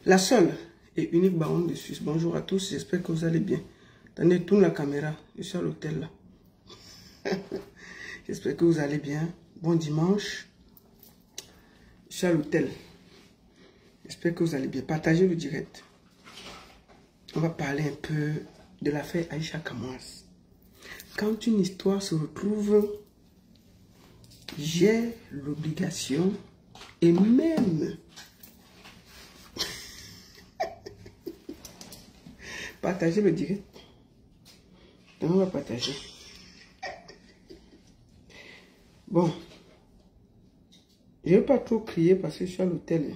La seule et unique baronne de Suisse. Bonjour à tous, j'espère que vous allez bien. Attendez, tourne la caméra, je suis à l'hôtel là. J'espère que vous allez bien. Bon dimanche. Je suis à l'hôtel. J'espère que vous allez bien. Partagez le direct. On va parler un peu de l'affaire Aïcha Kamwas. Quand une histoire se retrouve, j'ai l'obligation et même partager le direct. Donc on va partager. Bon. Je ne vais pas trop crier parce que je suis à l'hôtel.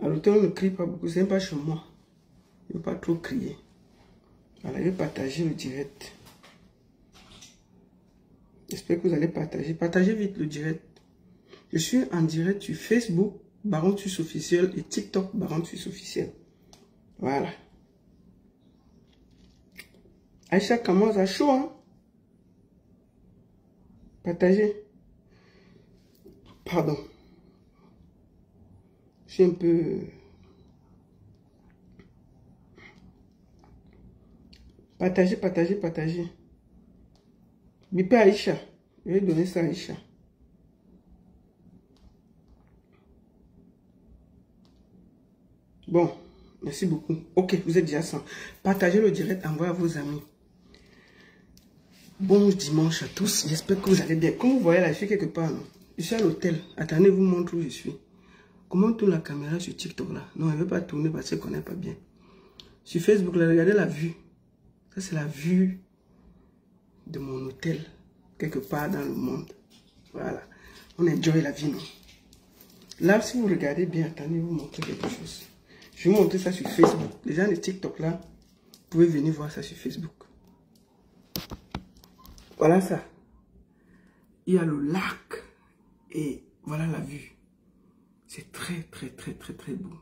À l'hôtel, on ne crie pas beaucoup. C'est pas chez moi. Je ne vais pas trop crier. Voilà, je vais partager le direct. J'espère que vous allez partager. Partagez vite le direct. Je suis en direct sur Facebook, Baron Suisse officiel, et TikTok, Baron Suisse officiel. Voilà. Aïcha commence à chaud, hein? Partagez. Pardon. Je suis un peu... Partagez, partagez, partagez. Bipé Aïcha. Je vais donner ça à Aïcha. Bon, merci beaucoup. Ok, vous êtes déjà 100. Partagez le direct, envoyez à vos amis. Bon dimanche à tous. J'espère que vous allez bien. Comme vous voyez là, je suis quelque part. Non? Je suis à l'hôtel. Attendez, je vous montre où je suis. Comment tourne la caméra sur TikTok là? Non, elle ne veut pas tourner parce qu'elle ne connaît pas bien. Sur Facebook, là, regardez la vue. Ça, c'est la vue de mon hôtel. Quelque part dans le monde. Voilà. On enjoy la vie, non? Là, si vous regardez bien, attendez, je vais vous montrer quelque chose. Je vais vous montrer ça sur Facebook. Les gens de TikTok là, vous pouvez venir voir ça sur Facebook. Voilà ça. Il y a le lac. Et voilà la vue. C'est très, très, très, très, très beau.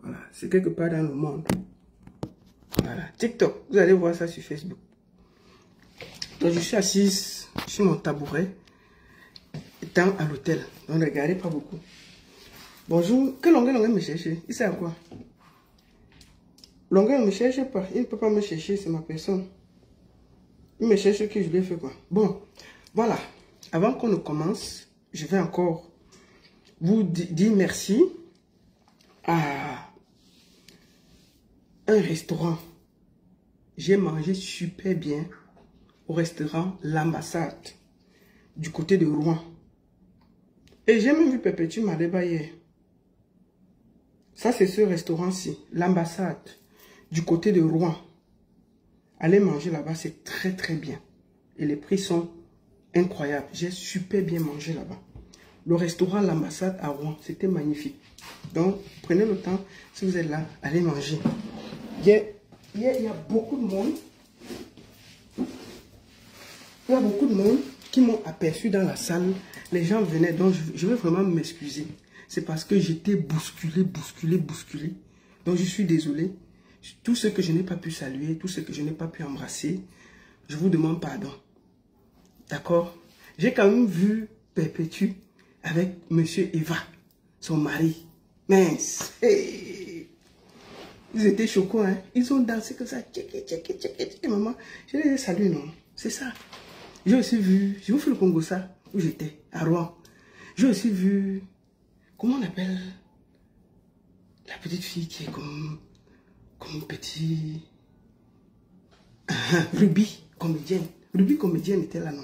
Voilà. C'est quelque part dans le monde. Voilà. TikTok. Vous allez voir ça sur Facebook. Donc, je suis assise sur mon tabouret. Étant à l'hôtel. Donc, ne regardez pas beaucoup. Bonjour. Que Longueur me chercher? Il sait à quoi? Longueur ne me cherche pas. Il ne peut pas me chercher. C'est ma personne. Il me cherche ce que je lui ai fait quoi. Bon. Voilà. Avant qu'on ne commence, je vais encore vous dire merci à un restaurant. J'ai mangé super bien au restaurant L'Ambassade du côté de Rouen. Et j'ai même vu Perpétue Madeba hier. Ça, c'est ce restaurant-ci, L'Ambassade du côté de Rouen. Allez manger là-bas, c'est très très bien. Et les prix sont incroyables. J'ai super bien mangé là-bas. Le restaurant L'Ambassade à Rouen, c'était magnifique. Donc, prenez le temps, si vous êtes là, allez manger. Il y a beaucoup de monde. Il y a beaucoup de monde qui m'ont aperçu dans la salle. Les gens venaient, donc je veux vraiment m'excuser. C'est parce que j'étais bousculé. Donc, je suis désolé. Tout ce que je n'ai pas pu saluer, tout ce que je n'ai pas pu embrasser, je vous demande pardon. D'accord? J'ai quand même vu Perpétue avec Monsieur Eva, son mari. Mince. Hey. Ils étaient choquants, hein. Ils ont dansé comme ça. Tchèque, maman. Je les ai salués, non? C'est ça. J'ai aussi vu, je vous fais le Congo ça, où j'étais, à Rouen. J'ai aussi vu, comment on appelle la petite fille qui est comme petit... Ruby, comédienne. Ruby, comédienne, était là, non?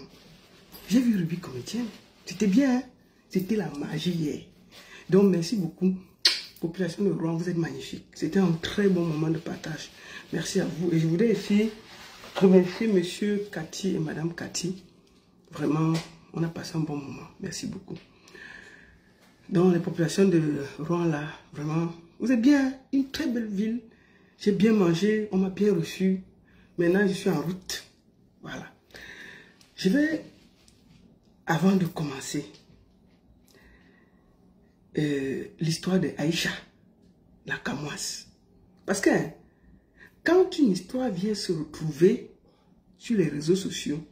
J'ai vu Ruby, comédienne. C'était bien, hein? C'était la magie hier. Donc, merci beaucoup. Population de Rouen, vous êtes magnifique. C'était un très bon moment de partage. Merci à vous. Et je voudrais aussi remercier Monsieur Cathy et Madame Cathy. Vraiment, on a passé un bon moment. Merci beaucoup. Donc, les populations de Rouen, là, vraiment, vous êtes bien. Une très belle ville. J'ai bien mangé, on m'a bien reçu. Maintenant, je suis en route. Voilà. Je vais, avant de commencer, l'histoire de Aïcha, la Kamwas. Parce que quand une histoire vient se retrouver sur les réseaux sociaux,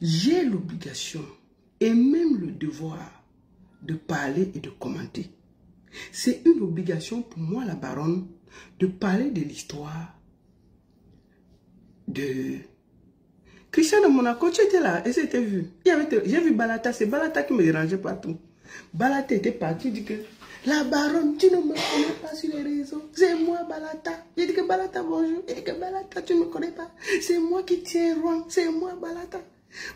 j'ai l'obligation et même le devoir de parler et de commenter. C'est une obligation pour moi, la baronne, de parler de l'histoire de Christian de Monaco. Tu étais là et c'était vu. J'ai vu Balata, c'est Balata qui me dérangeait partout. Balata était parti, il dit que la baronne, tu ne me connais pas sur les réseaux. C'est moi, Balata. J'ai dit que Balata, bonjour. Il dit que Balata, tu ne me connais pas. C'est moi qui tiens Rouen. C'est moi, Balata.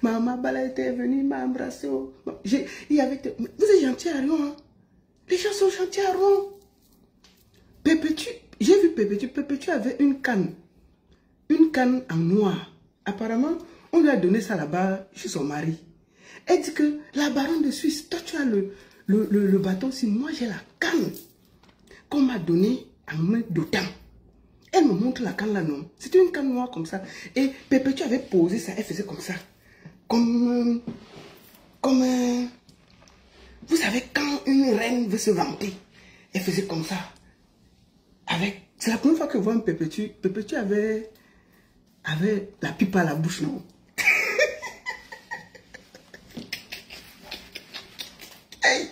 Maman Balata est venue m'embrasser. Vous êtes gentil à Rouen. Hein? Les gens sont gentils à Rouen. Pépétu, j'ai vu Pépétu. Pépétu avait une canne. Une canne en noir. Apparemment, on lui a donné ça là-bas chez son mari. Elle dit que la baronne de Suisse, toi tu as le bâton, si moi j'ai la canne qu'on m'a donnée en main d'autant. Elle me montre la canne là, non. C'était une canne noire comme ça. Et Pépétu avait posé ça, elle faisait comme ça. Comme vous savez, quand une reine veut se vanter, elle faisait comme ça. C'est la première fois que je vois un Pépétu. Pépétu avait la pipe à la bouche, non? Hey,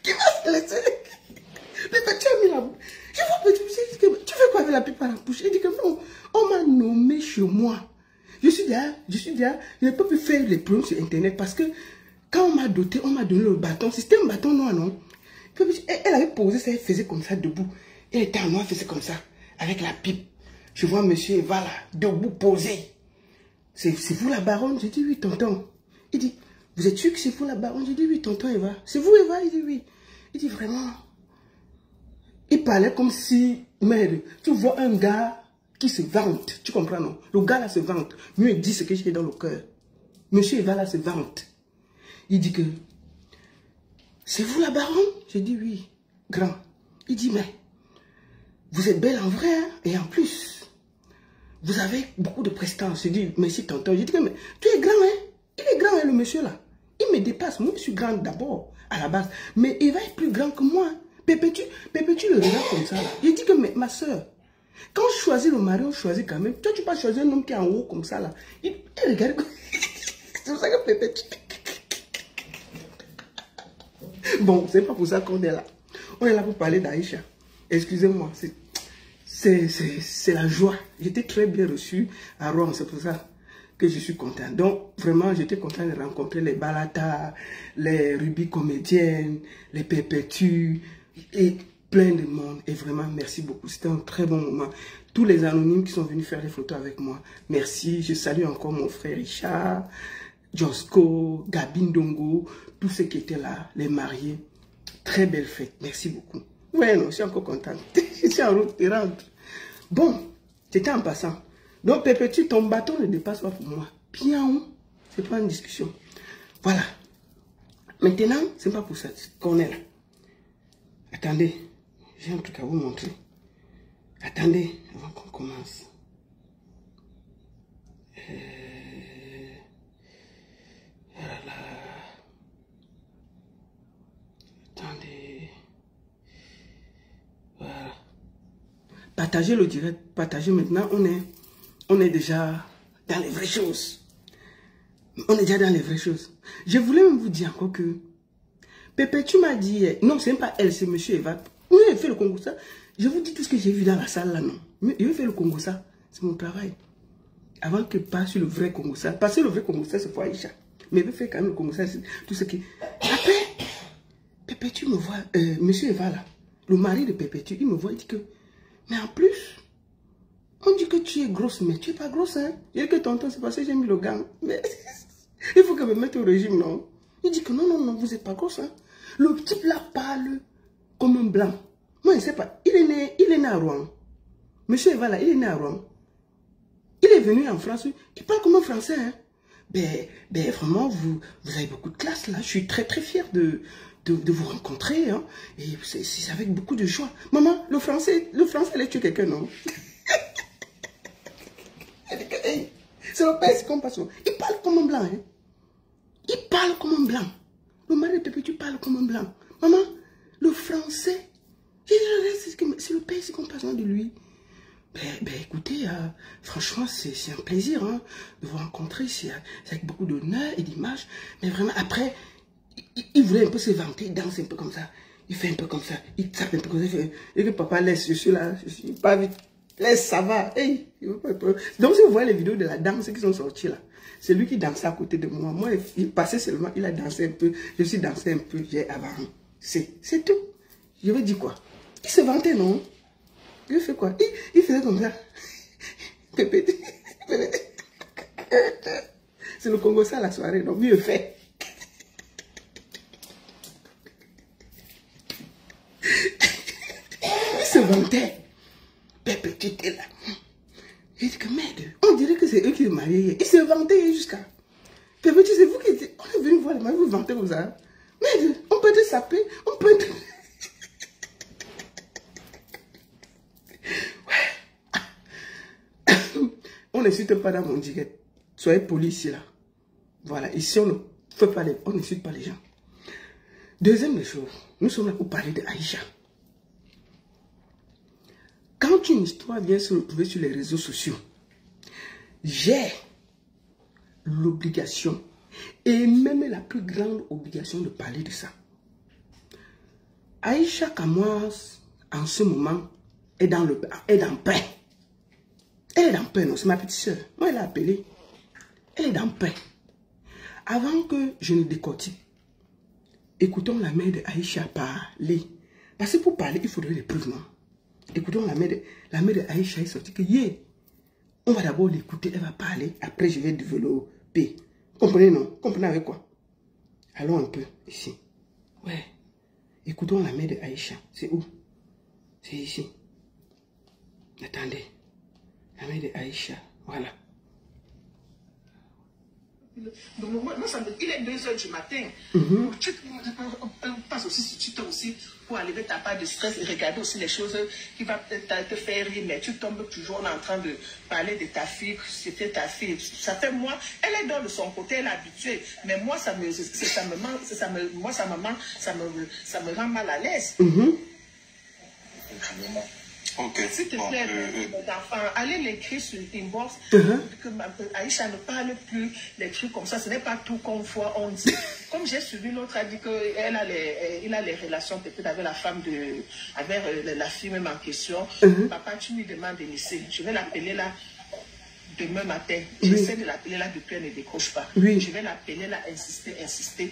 qui m'a fait laisser? Pépétu a mis la bouche. Je vois Pépétu, tu fais quoi avec la pipe à la bouche? Il dit que non, on m'a nommé chez moi. Je suis là, je ne peux plus faire les proms sur Internet parce que quand on m'a doté, on m'a donné le bâton. C'était un bâton noir, non? Elle avait posé ça, elle faisait comme ça, debout. Elle était en noir, elle faisait comme ça, avec la pipe. Je vois monsieur Eva là, debout, posé. C'est vous la baronne? J'ai dit oui, tonton. Il dit, vous êtes sûr que c'est vous la baronne? J'ai dit oui, tonton Eva. C'est vous Eva? Il dit oui. Il dit vraiment. Il parlait comme si, merde, tu vois un gars qui se vante. Tu comprends, non? Le gars là se vante. Mieux il dit ce que j'ai dans le cœur. Monsieur Eva là se vante. Il dit que, c'est vous la baronne? J'ai dit oui, grand. Il dit, mais, vous êtes belle en vrai, hein? Et en plus, vous avez beaucoup de prestance. Je dis, merci tonton. Je dis, mais tu es grand, hein? Il est grand, hein, le monsieur là. Il me dépasse. Moi, je suis grande d'abord, à la base. Mais il va être plus grand que moi. Pépétu le regarde comme ça là. Je dis que, mais, ma soeur, quand on choisit le mari, on choisit quand même. Toi, tu peux choisir un homme qui est en haut comme ça là. Il regarde. C'est pour ça que Pépétu. Bon, c'est pas pour ça qu'on est là. On est là pour parler d'Aïcha. Excusez-moi, c'est la joie. J'étais très bien reçu à Rouen, c'est pour ça que je suis content. Donc, vraiment, j'étais content de rencontrer les Balata, les Ruby comédiennes, les Pépétu et plein de monde. Et vraiment, merci beaucoup. C'était un très bon moment. Tous les anonymes qui sont venus faire des photos avec moi, merci. Je salue encore mon frère Richard, Josco, Gabin Dongo, tous ceux qui étaient là, les mariés. Très belle fête. Merci beaucoup. Ouais, non, je suis encore contente. Je suis en route, je rentre. Bon, c'était en passant. Donc, Pépétu, ton bâton ne dépasse pas pour moi. Bien, c'est pas une discussion. Voilà. Maintenant, c'est pas pour ça qu'on est là. Attendez, j'ai un truc à vous montrer. Attendez, avant qu'on commence. Voilà. Attendez. Voilà. Partagez le direct. Partagez maintenant. On est déjà dans les vraies choses. On est déjà dans les vraies choses. Je voulais même vous dire encore que Pépétu m'a dit, non, c'est même pas elle, c'est monsieur Eva. Oui, il fait le Congo ça. Je vous dis tout ce que j'ai vu dans la salle là, non. Il veut faire le Congo ça. C'est mon travail. Avant que passe sur le vrai Congo ça. Parce que le vrai Congo ça, c'est pour Aïcha. Mais il veut faire quand même le Congo ça, tout ce qui. Après, Pépétu me voit, monsieur Eva là, le mari de Pépétu, il me voit, il dit que, mais en plus, on dit que tu es grosse, mais tu n'es pas grosse, hein. Je dis que tonton, c'est parce que j'ai mis le gant. Mais il faut que je me mette au régime, non. Il dit que non, non, non, vous n'êtes pas grosse, hein. Le type là parle comme un blanc. Moi, je ne sais pas. Il est né à Rouen. Monsieur Eva là, il est né à Rouen. Il est venu en France. Il parle comme un Français, hein. Ben vraiment, vous avez beaucoup de classe, là. Je suis très, très fière de vous rencontrer, hein. Et c'est avec beaucoup de joie. Maman, le français allait tuer quelqu'un, non? Hey, c'est le père, c'est comme pas souvent. Il parle comme un blanc, hein. Il parle comme un blanc. Le mari de Pépétu parle comme un blanc. Maman, le français, c'est le père, c'est comme pas souvent de lui. Écoutez, franchement, c'est un plaisir, hein, de vous rencontrer. C'est avec beaucoup d'honneur et d'image. Mais vraiment, après, il voulait un peu se vanter, danser un peu comme ça. Il fait un peu comme ça. Il tape un peu comme ça. Et que papa laisse, je suis là, je suis pas vite. Laisse, ça va. Hey, donc si vous voyez les vidéos de la danse qui sont sorties là, c'est lui qui dansait à côté de moi. Moi, il passait seulement, il a dansé un peu. Je suis dansé un peu, j'ai avancé. C'est tout. Je veux dire quoi? Il se vantait, non? Il fait quoi? Il faisait comme ça. C'est le Congo ça la soirée, donc mieux fait. Il se vantait. Pépé, tu étais là. Il dit que merde, on dirait que c'est eux qui se mariaient. Il se vantait jusqu'à. Pépé, tu sais, vous qui étiez. On est venu voir les mariés, vous vantez comme ça. Merde, on peut te saper, on peut te. On n'insulte pas dans mon direct. Soyez polis ici, là. Voilà, ici, on ne fait pas on n'insulte pas les gens. Deuxième des choses, nous sommes là pour parler de Aïcha. Quand une histoire vient se retrouver sur les réseaux sociaux, j'ai l'obligation, et même la plus grande obligation de parler de ça. Aïcha Kamoas, en ce moment, est dans paix. Elle est dans paix, non, c'est ma petite soeur. Moi, elle l'a appelée. Elle est dans paix. Avant que je ne décortique, écoutons la mère de Aïcha parler. Parce que pour parler, il faudrait des preuves, non? Écoutons la mère de Aïcha est sortie que, on va d'abord l'écouter, elle va parler, après je vais développer. Comprenez, non? Comprenez avec quoi? Allons un peu ici. Ouais. Écoutons la mère de Aïcha. C'est où? C'est ici. Attendez. La mère de Aïcha. Voilà. Donc, moi, il est 2 h du matin. Tu passes aussi sur Twitter aussi pour enlever ta part de stress et regarder aussi les choses qui vont te faire rire. Mais tu tombes toujours en train de parler de ta fille, c'était ta fille. Ça fait moi, elle est dans de son côté, elle est habituée. Mais moi, ça me rend mal à l'aise. Okay. S'il te plaît, d'enfant, allez l'écrire sur Inbox que Aïcha ne parle plus les trucs comme ça. Ce n'est pas tout comme fois on dit. Comme j'ai suivi, l'autre a dit qu'il a les relations peut-être avec la femme avec la fille même en question. Papa, tu lui demandes de laisser. Je vais l'appeler là demain matin. J'essaie de l'appeler là depuis, elle ne décroche pas. Je vais l'appeler là, insister.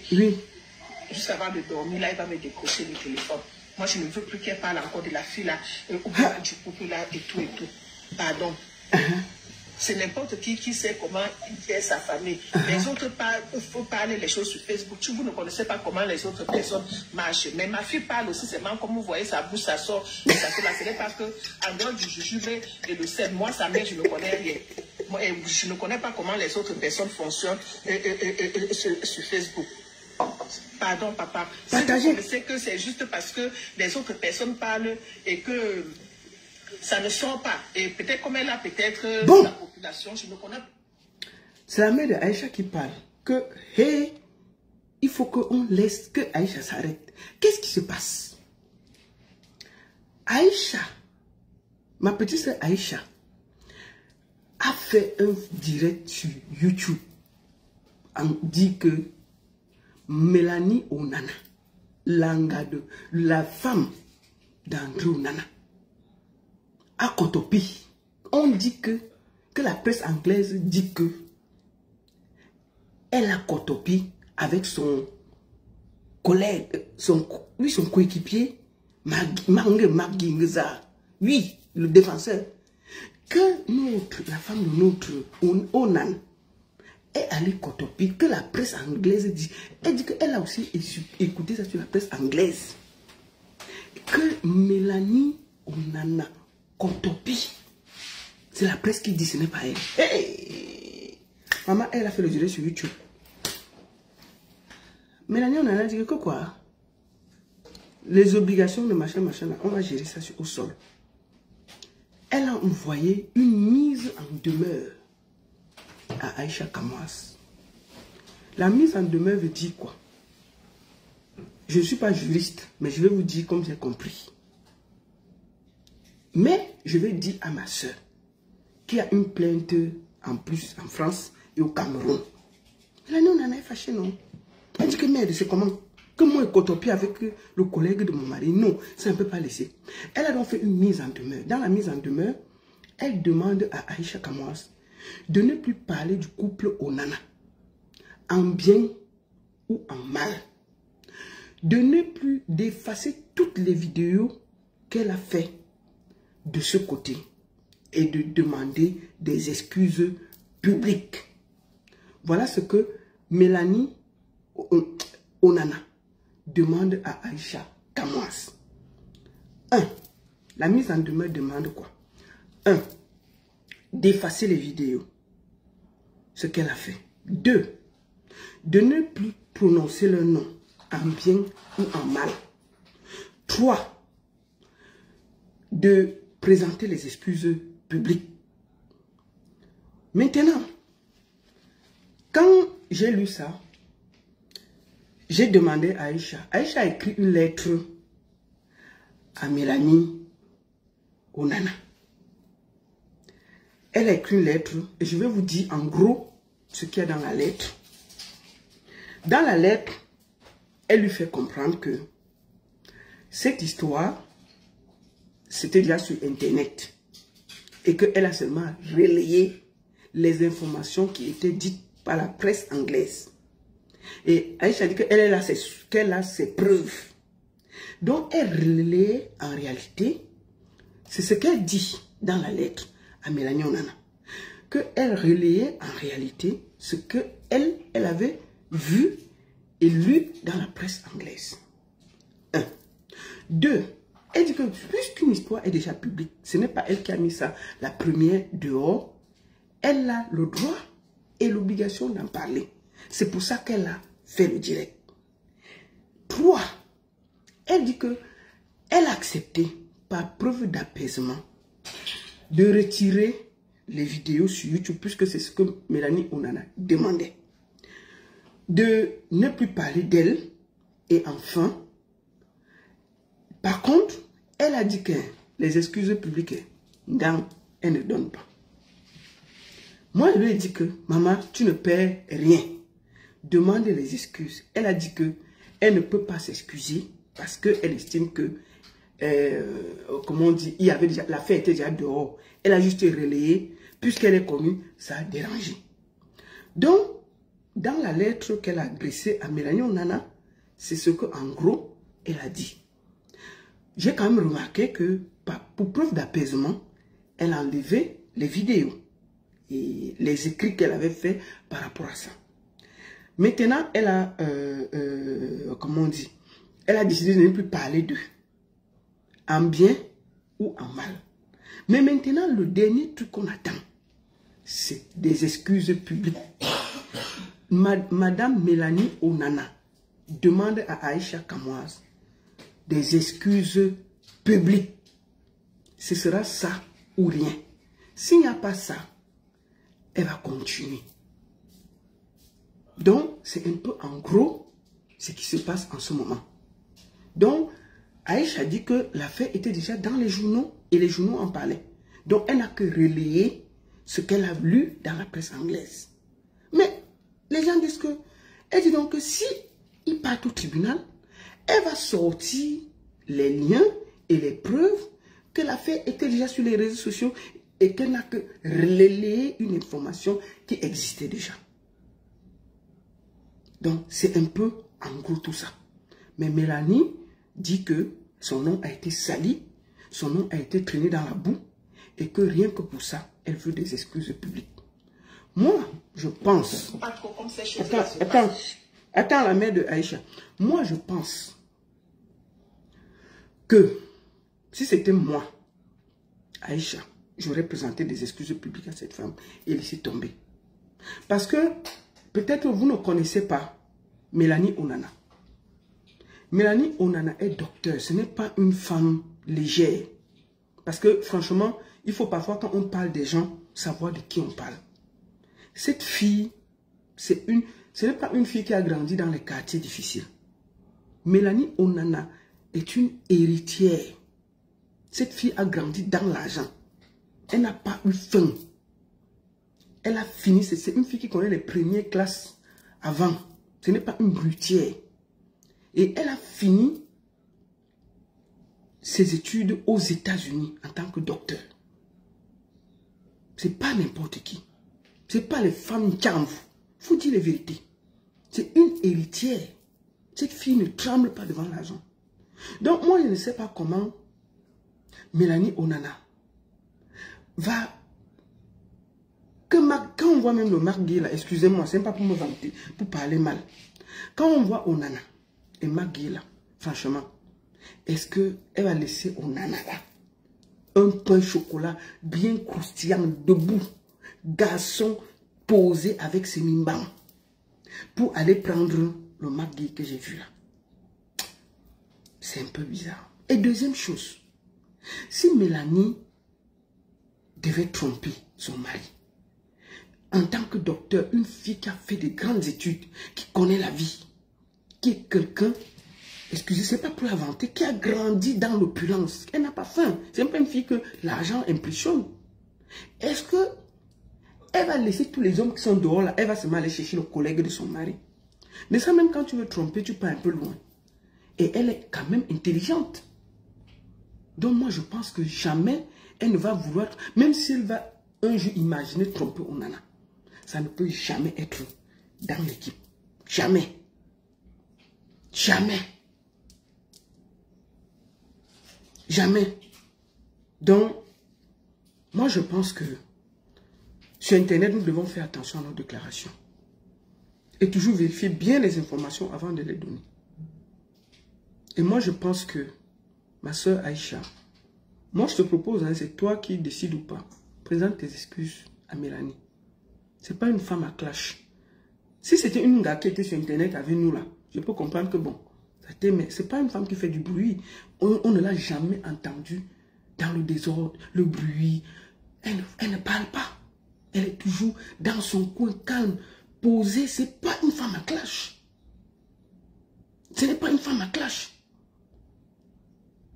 Juste avant de dormir, là, il va me décrocher le téléphone. Moi, je ne veux plus qu'elle parle encore de la fille là, ou bien du couple là, et tout. Pardon. C'est n'importe qui sait comment il est sa famille. Les autres, il faut parler les choses sur Facebook. Vous ne connaissez pas comment les autres personnes marchent. Mais ma fille parle aussi, c'est même comme vous voyez, sa bouche, ça sort. Ça sort là. Ce n'est parce qu'en dehors du jujube et le sel, moi, sa mère, je ne connais rien. Moi, je ne connais pas comment les autres personnes fonctionnent sur Facebook. Pardon, papa. Je sais que c'est juste parce que les autres personnes parlent et que ça ne sort pas. Et peut-être comme elle a peut-être la population, je ne connais pas. C'est la mère de Aïcha qui parle. Que, hey, il faut qu'on laisse que Aïcha s'arrête. Qu'est-ce qui se passe? Aïcha, ma petite soeur Aïcha, a fait un direct sur YouTube. On dit que Mélanie Onana, la femme d'André Onana, a cotopi. On dit que la presse anglaise dit que elle a cotopi avec son collègue, son coéquipier, Magui Ngza. Oui, le défenseur. Que la femme de notre Onan est allée cotopi, que la presse anglaise dit. Elle dit qu'elle a aussi écouté ça sur la presse anglaise. Que Mélanie Onana cotopi. C'est la presse qui dit, ce n'est pas elle. Hey! Maman, elle a fait le direct sur YouTube. Mélanie Onana dit que quoi? Les obligations de machin, là, on va gérer ça au sol. Elle a envoyé une mise en demeure à Aïcha Kamoas. La mise en demeure veut dire quoi? Je ne suis pas juriste, mais je vais vous dire comme j'ai compris. Mais je vais dire à ma soeur qui a une plainte en plus en France et au Cameroun. Elle a dit, on en est fâché, non? Elle dit que merde, c'est comment? que moi je cotopie avec le collègue de mon mari. Non, ça ne peut pas laisser. Elle a donc fait une mise en demeure. Dans la mise en demeure, elle demande à Aïcha Kamwas de ne plus parler du couple Onana, en bien ou en mal. De ne plus d'effacer toutes les vidéos qu'elle a fait de ce côté et de demander des excuses publiques. Voilà ce que Mélanie Onana demande à Aïcha Kamwas. 1. La mise en demeure demande quoi? 1. D'effacer les vidéos. Ce qu'elle a fait. 2. De ne plus prononcer le nom en bien ou en mal. 3. De présenter les excuses publiques. Maintenant, quand j'ai lu ça, j'ai demandé à Aïcha. Aïcha a écrit une lettre à Mélanie Onana. Elle a écrit une lettre et je vais vous dire en gros ce qu'il y a dans la lettre. Dans la lettre, elle lui fait comprendre que cette histoire, c'était déjà sur Internet et qu'elle a seulement relayé les informations qui étaient dites par la presse anglaise. Et Aïcha dit qu'elle a ses preuves. Donc, elle relaie en réalité, c'est ce qu'elle dit dans la lettre à Mélanie Onana, qu'elle relayait en réalité ce qu'elle avait vu et lu dans la presse anglaise. 1. 2. Elle dit que puisqu'une histoire est déjà publique, ce n'est pas elle qui a mis ça la première dehors, elle a le droit et l'obligation d'en parler. C'est pour ça qu'elle a fait le direct. 3. Elle dit que elle a accepté, par preuve d'apaisement, de retirer les vidéos sur YouTube, puisque c'est ce que Mélanie Onana demandait. De ne plus parler d'elle. Et enfin, par contre, elle a dit que les excuses publiques, elle ne donne pas. Moi, je lui ai dit que, maman, tu ne perds rien. Demande les excuses. Elle a dit que elle ne peut pas s'excuser parce qu'elle estime que, comment on dit, il y avait déjà, l'affaire était déjà dehors. Elle a juste relayé, puisqu'elle est connue, ça a dérangé. Donc, dans la lettre qu'elle a adressée à Mélanie Onana, c'est ce qu'en gros, elle a dit. J'ai quand même remarqué que, pour preuve d'apaisement, elle a enlevé les vidéos et les écrits qu'elle avait fait par rapport à ça. Maintenant, elle a, comment on dit, elle a décidé de ne plus parler d'eux, en bien ou en mal. Mais maintenant, le dernier truc qu'on attend, c'est des excuses publiques. Madame Mélanie Onana demande à Aïcha Kamwas des excuses publiques. Ce sera ça ou rien. S'il n'y a pas ça, elle va continuer. Donc, c'est un peu en gros ce qui se passe en ce moment. Donc, Aïcha dit que l'affaire était déjà dans les journaux et les journaux en parlaient. Donc, elle n'a que relayé ce qu'elle a lu dans la presse anglaise. Mais, les gens disent que, elle dit donc que si il part au tribunal, elle va sortir les liens et les preuves que l'affaire était déjà sur les réseaux sociaux et qu'elle n'a que relayé une information qui existait déjà. Donc, c'est un peu en gros tout ça. Mais Mélanie dit que son nom a été sali, son nom a été traîné dans la boue et que rien que pour ça, elle veut des excuses publiques. Moi, je pense... Attends, la mère de Aïcha. Moi, je pense que si c'était moi, Aïcha, j'aurais présenté des excuses publiques à cette femme et laissé tomber. Parce que peut-être vous ne connaissez pas Mélanie Onana. Mélanie Onana est docteur. Ce n'est pas une femme légère. Parce que franchement, il faut parfois quand on parle des gens, savoir de qui on parle. Cette fille, ce n'est pas une fille qui a grandi dans les quartiers difficiles. Mélanie Onana est une héritière. Cette fille a grandi dans l'argent. Elle n'a pas eu faim. Elle a fini, c'est une fille qui connaît les premières classes avant. Ce n'est pas une brutière. Et elle a fini ses études aux États-Unis en tant que docteur. C'est pas n'importe qui. C'est pas les femmes qui en vous. Faut dire les vérités. C'est une héritière. Cette fille ne tremble pas devant l'argent. Donc moi, je ne sais pas comment Mélanie Onana va... Quand on voit même le Marc Guy là, excusez-moi, c'est pas pour me vanter, pour parler mal. Quand on voit Onana et Marc Guy là, franchement, est-ce qu'elle va laisser Onana là un pain chocolat bien croustillant, debout, garçon posé avec ses mimbans, pour aller prendre le Marc Guy que j'ai vu là? C'est un peu bizarre. Et deuxième chose, si Mélanie devait tromper son mari, en tant que docteur, une fille qui a fait de grandes études, qui connaît la vie, qui est quelqu'un, excusez, c'est pas pour l'inventer, qui a grandi dans l'opulence, elle n'a pas faim. C'est pas une fille que l'argent impressionne. Est-ce que elle va laisser tous les hommes qui sont dehors là, elle va seulement aller chercher le collègue de son mari? Mais ça, même quand tu veux tromper, tu pars un peu loin. Et elle est quand même intelligente. Donc moi, je pense que jamais elle ne va vouloir, même si elle va un jour imaginer tromper Onana, ça ne peut jamais être dans l'équipe. Jamais. Jamais. Jamais. Donc, moi je pense que sur Internet, nous devons faire attention à nos déclarations. Et toujours vérifier bien les informations avant de les donner. Et moi je pense que, ma soeur Aïcha, moi je te propose, hein, c'est toi qui décides ou pas. Présente tes excuses à Mélanie. C'est pas une femme à clash. Si c'était une gars qui était sur Internet avec nous là, je peux comprendre que bon, mais c'est pas une femme qui fait du bruit. On ne l'a jamais entendue dans le désordre, le bruit. Elle ne parle pas. Elle est toujours dans son coin calme, posée. C'est pas une femme à clash. Ce n'est pas une femme à clash.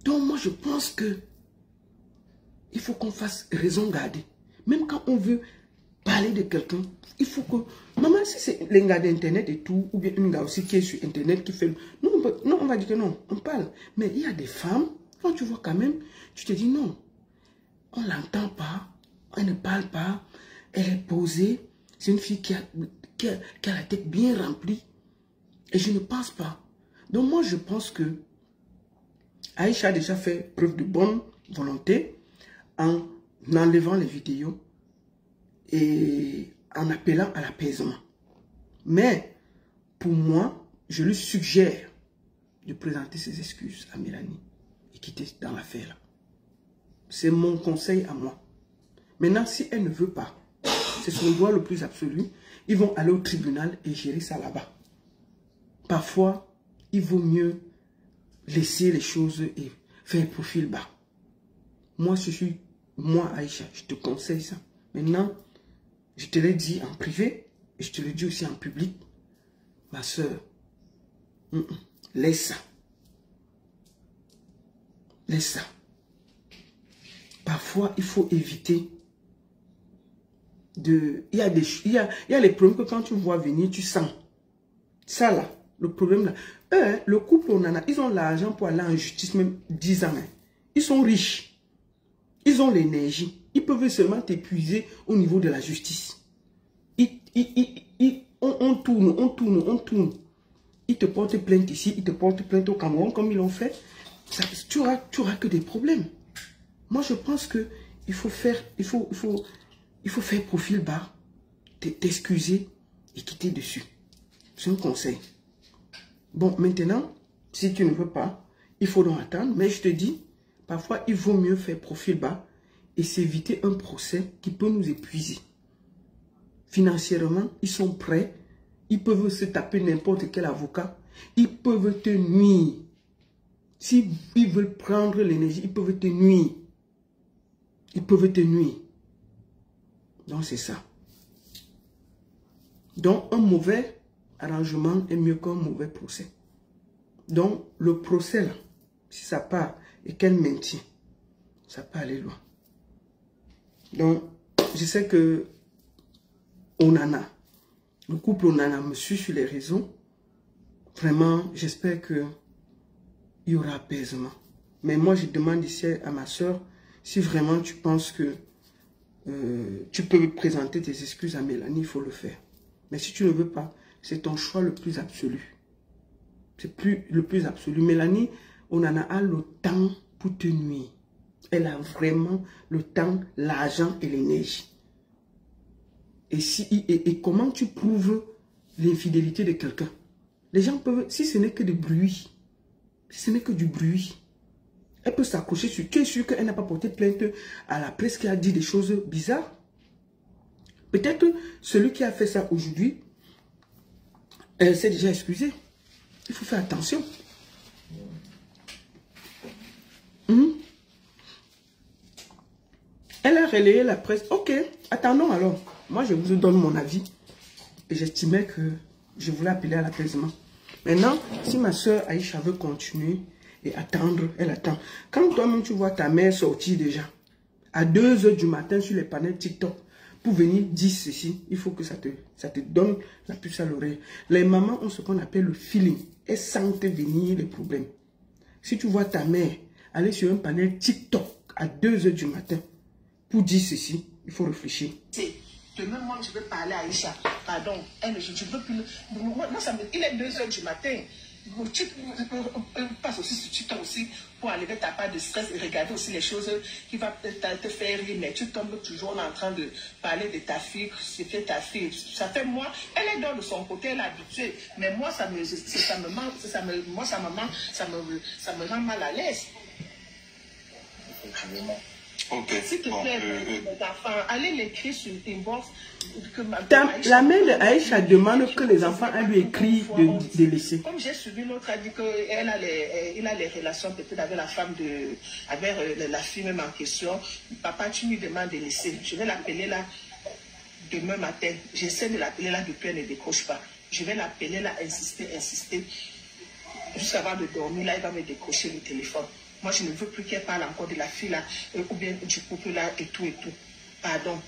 Donc moi je pense que il faut qu'on fasse raison garder. Même quand on veut parler de quelqu'un, il faut que... Maman, si c'est les gars d'Internet et tout, ou bien une gars aussi qui est sur Internet qui fait... Non, on va dire que non, on parle. Mais il y a des femmes, quand tu vois quand même, tu te dis non, on ne l'entend pas, elle ne parle pas, elle est posée. C'est une fille qui a la tête bien remplie. Et je ne pense pas. Donc moi, je pense que Aïcha a déjà fait preuve de bonne volonté en enlevant les vidéos et en appelant à l'apaisement. Mais, pour moi, je lui suggère de présenter ses excuses à Mélanie et quitter dans l'affaire. C'est mon conseil à moi. Maintenant, si elle ne veut pas, c'est son droit le plus absolu, ils vont aller au tribunal et gérer ça là-bas. Parfois, il vaut mieux laisser les choses et faire profil bas. Moi, Aïcha, je te conseille ça. Maintenant, je te l'ai dit en privé et je te le dis aussi en public. Ma soeur, laisse ça. Laisse ça. Parfois, il faut éviter de... Il y a les problèmes que quand tu vois venir, tu sens. Ça là, le problème là. Eux, le couple, ils ont l'argent pour aller en justice même 10 ans. Hein. Ils sont riches. Ils ont l'énergie. Ils peuvent seulement t'épuiser au niveau de la justice. On tourne. Ils te portent plainte ici, ils te portent plainte au Cameroun, comme ils l'ont fait. Tu auras que des problèmes. Moi, je pense que il faut faire profil bas, t'excuser et quitter dessus. C'est un conseil. Bon, maintenant, si tu ne veux pas, il faut donc attendre. Mais je te dis, parfois, il vaut mieux faire profil bas et s'éviter un procès qui peut nous épuiser. Financièrement, ils sont prêts. Ils peuvent se taper n'importe quel avocat. Ils peuvent te nuire. S'ils veulent prendre l'énergie, ils peuvent te nuire. Ils peuvent te nuire. Donc, c'est ça. Donc, un mauvais arrangement est mieux qu'un mauvais procès. Donc, le procès, là, si ça part et qu'elle maintient, ça peut aller loin. Donc, je sais que Onana, le couple Onana me suit sur les réseaux. vraiment, j'espère qu'il y aura apaisement. Mais moi, je demande ici à ma soeur, si vraiment tu penses que tu peux présenter tes excuses à Mélanie, il faut le faire. Mais si tu ne veux pas, c'est ton choix le plus absolu. C'est le plus absolu. Mélanie, on en a le temps pour te nuire. Elle a vraiment le temps, l'argent et l'énergie. Et comment tu prouves l'infidélité de quelqu'un? Les gens peuvent, si ce n'est que du bruit, si ce n'est que du bruit, elle peut s'accrocher sur... Tu es sûr qu'elle n'a pas porté plainte à la presse qui a dit des choses bizarres? Peut-être celui qui a fait ça aujourd'hui, elle s'est déjà excusée. Il faut faire attention. Elle a relayé la presse. Ok, attendons alors. Moi, je vous donne mon avis. Et j'estimais que je voulais appeler à l'apaisement. Maintenant, si ma soeur Aïcha veut continuer et attendre, elle attend. Quand toi-même, tu vois ta mère sortir déjà à 2 h du matin sur les panels TikTok pour venir dire ceci, il faut que ça te donne la puce à l'oreille. Les mamans ont ce qu'on appelle le feeling. Elles sentent venir les problèmes. Si tu vois ta mère aller sur un panel TikTok à 2 h du matin pour dire ceci, il faut réfléchir. Demain, moi, je vais parler à Aïcha. Pardon, elle, je ne veux plus. Moi, il est 2 h du matin. Tu passes aussi sur TikTok aussi pour enlever ta part de stress et regarder aussi les choses qui vont te faire rire. Mais tu tombes toujours en train de parler de ta fille, c'est ta fille. Ça fait moi, elle est dans de son côté, elle est habituée. Mais moi, ça me rend mal à l'aise. Okay. S'il te plaît, mes enfants, allez l'écrire sur inbox. La mère de Aïcha demande que les enfants lui écrivent de laisser. Comme j'ai suivi, l'autre a dit qu'il a les relations peut-être avec la femme avec la fille même en question. Papa, tu lui demandes de laisser. Je vais l'appeler là demain matin. J'essaie de l'appeler là depuis, elle ne décroche pas. Je vais l'appeler là, insister. Juste avant de dormir, là, il va me décrocher le téléphone. Moi, je ne veux plus qu'elle parle encore de la fille là, ou bien du couple là, et tout. Pardon.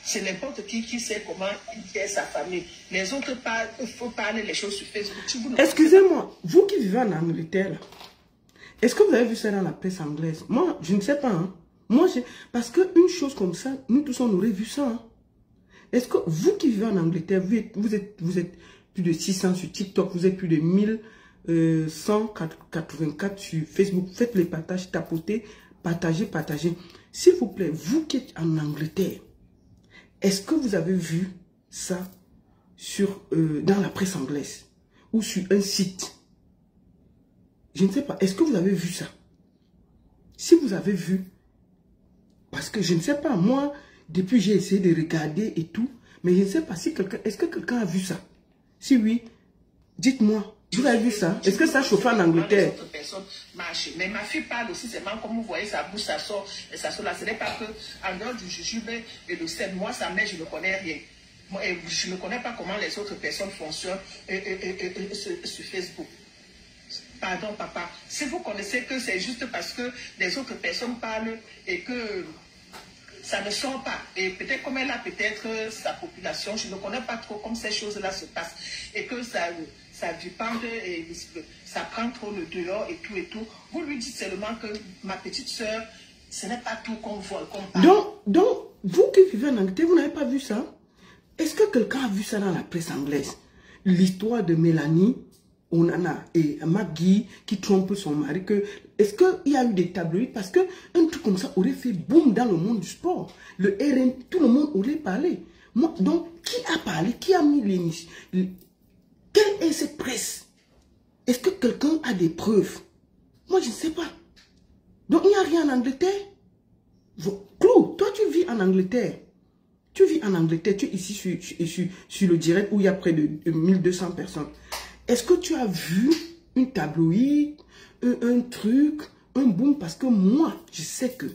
C'est n'importe qui sait comment il est sa famille. Les autres parlent, il faut parler les choses sur Facebook. Excusez-moi, vous qui vivez en Angleterre, est-ce que vous avez vu ça dans la presse anglaise? Moi, je ne sais pas. Hein. Moi, parce qu'une chose comme ça, nous tous, on aurait vu ça. Hein. Est-ce que vous qui vivez en Angleterre, vous êtes plus de 600 sur TikTok, vous êtes plus de 1184 sur Facebook. Faites les partages, tapotez, partagez. S'il vous plaît, vous qui êtes en Angleterre, est-ce que vous avez vu ça dans la presse anglaise ou sur un site? Je ne sais pas. Est-ce que vous avez vu ça? Si vous avez vu, parce que je ne sais pas, moi, depuis j'ai essayé de regarder et tout, mais je ne sais pas si est-ce que quelqu'un a vu ça? Si oui, dites-moi. Vous avez vu ça? Est-ce que ça chauffe en Angleterre? Mais ma fille parle aussi, c'est même comme vous voyez, sa bouche, ça sort là. Ce n'est pas que, en dehors du jujube et le sel, moi, sa mère, je ne connais rien. Moi, je ne connais pas comment les autres personnes fonctionnent sur Facebook. Pardon, papa. Si vous connaissez que c'est juste parce que les autres personnes parlent et que ça ne sort pas. Et peut-être comme elle a peut-être sa population, je ne connais pas trop comment ces choses-là se passent. Et que ça dépend et ça prend trop le dehors et tout. Vous lui dites seulement que ma petite soeur, ce n'est pas tout qu'on voit, qu'on parle. Donc, vous qui vivez en Angleterre, vous n'avez pas vu ça? Est-ce que quelqu'un a vu ça dans la presse anglaise? L'histoire de Mélanie, Onana et Maggie qui trompent son mari. Est-ce qu'il y a eu des tabloïds? Parce qu'un truc comme ça aurait fait boum dans le monde du sport. Le RN, tout le monde aurait parlé. Moi, donc, qui a parlé? Qui a mis l'émission? Quelle est cette presse? Est-ce que quelqu'un a des preuves? Moi, je ne sais pas. Donc, il n'y a rien en Angleterre. Clou, toi, tu vis en Angleterre. Tu vis en Angleterre, tu es ici sur le direct où il y a près de 1200 personnes. Est-ce que tu as vu une tabloïd, un truc, un boom? Parce que moi, je sais que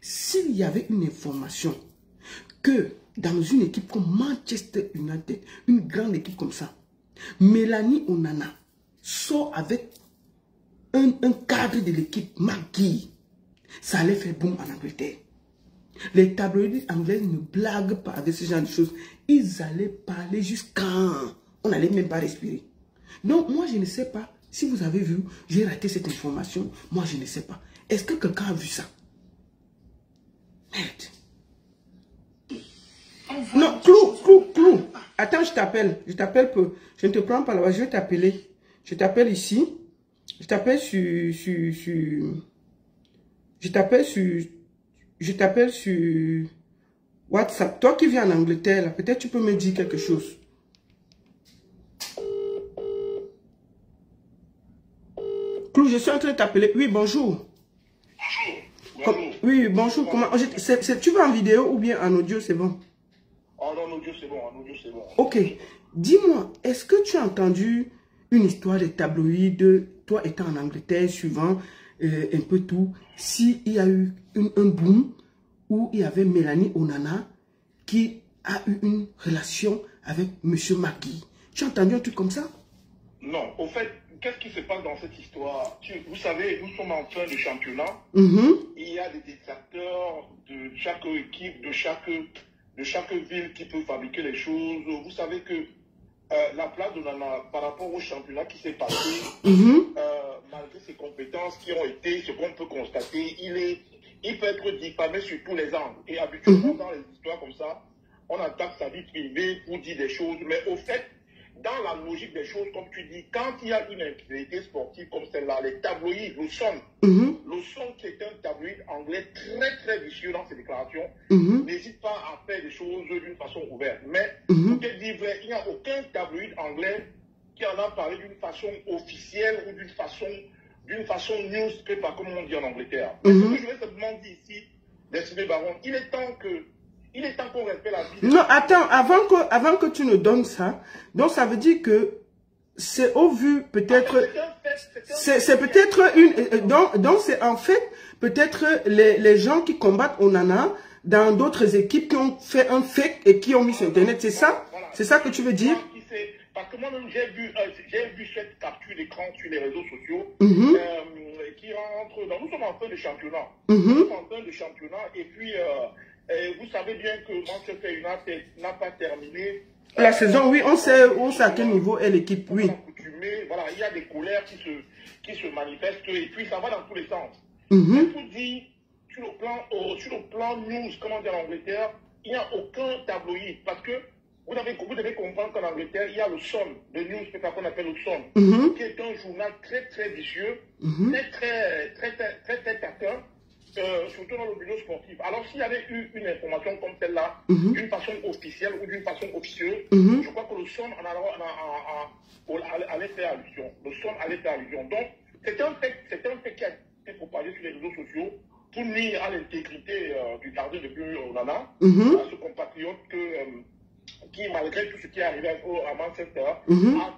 s'il y avait une information que dans une équipe comme Manchester United, une grande équipe comme ça, Mélanie Onana sort avec un cadre de l'équipe, Maggie, ça allait faire boom en Angleterre. Les tabloïds anglais ne blaguent pas avec ce genre de choses. Ils allaient parler jusqu'à... On n'allait même pas respirer. Donc, moi, je ne sais pas. Si vous avez vu, j'ai raté cette information. Moi, je ne sais pas. Est-ce que quelqu'un a vu ça? Merde. Non, Clou. Attends, je t'appelle. Je t'appelle peu. Je ne te prends pas là-bas. Je vais t'appeler. Je t'appelle ici. Je t'appelle je t'appelle sur WhatsApp. Toi qui viens en Angleterre, peut-être tu peux me dire quelque chose. Clou, je suis en train de t'appeler. Oui, bonjour. Bonjour. Oui, bonjour. Comment tu veux en vidéo ou bien en audio, c'est bon? En audio, c'est bon. En audio, c'est bon. Ok. Dis-moi, est-ce que tu as entendu une histoire des tabloïds, toi étant en Angleterre, suivant un peu tout, s'il y a eu un boom où il y avait Mélanie Onana qui a eu une relation avec M. Magui? Tu as entendu un truc comme ça? Non, au fait, qu'est-ce qui se passe dans cette histoire? Vous savez, nous sommes en fin de championnat. Il y a des détracteurs de chaque équipe, de chaque ville qui peut fabriquer les choses. Vous savez que la place de Nana par rapport au championnat qui s'est passé, malgré ses compétences qui ont été, ce qu'on peut constater, il peut être diffamé sur tous les angles. Et habituellement, dans les histoires comme ça, on attaque sa vie privée pour dire des choses. Mais au fait, dans la logique des choses, comme tu dis, quand il y a une actualité sportive comme celle-là, les tabloïds, le Sun qui est un tabloïd anglais très très vicieux dans ses déclarations, n'hésite pas à faire des choses d'une façon ouverte. Mais pour te dire vrai, il n'y a aucun tabloïd anglais qui en a parlé d'une façon officielle ou d'une façon newspaper, comme on dit en Angleterre. Ce que je vais simplement dire ici, Destiné Baron, il est temps qu'on respecte la vie. Non, attends, avant que tu nous donnes ça, donc ça veut dire que c'est au vu peut-être, c'est peut-être une, donc c'est en fait peut-être les gens qui combattent Onana dans d'autres équipes qui ont fait un fake et qui ont mis sur Internet, c'est ça? C'est ça que tu veux dire? Parce que moi-même, j'ai vu cette capture d'écran sur les réseaux sociaux qui rentre dans... Nous sommes en fin de championnat. Nous sommes en fin de championnat et puis vous savez bien que Manchester United n'a pas terminé. La saison, oui, on sait à quel niveau est l'équipe, oui. Voilà, il y a des colères qui se manifestent et puis ça va dans tous les sens. Mais pour dire, sur le plan news, comment dire en Angleterre, il n'y a aucun tabloïd parce que vous devez comprendre qu'en Angleterre, il y a le Sun, le newspaper qu'on appelle le Sun, qui est un journal très très vicieux, très taquin, surtout dans le milieu sportif. Alors s'il y avait eu une information comme celle-là, d'une façon officielle ou d'une façon officieuse, je crois que le Sun allait faire allusion. Le Sun allait faire allusion. Donc, c'est un fait qui a été propagé sur les réseaux sociaux pour nuire à l'intégrité du gardien de but Onana, à ce compatriote qui, malgré tout ce qui est arrivé à Manchester, a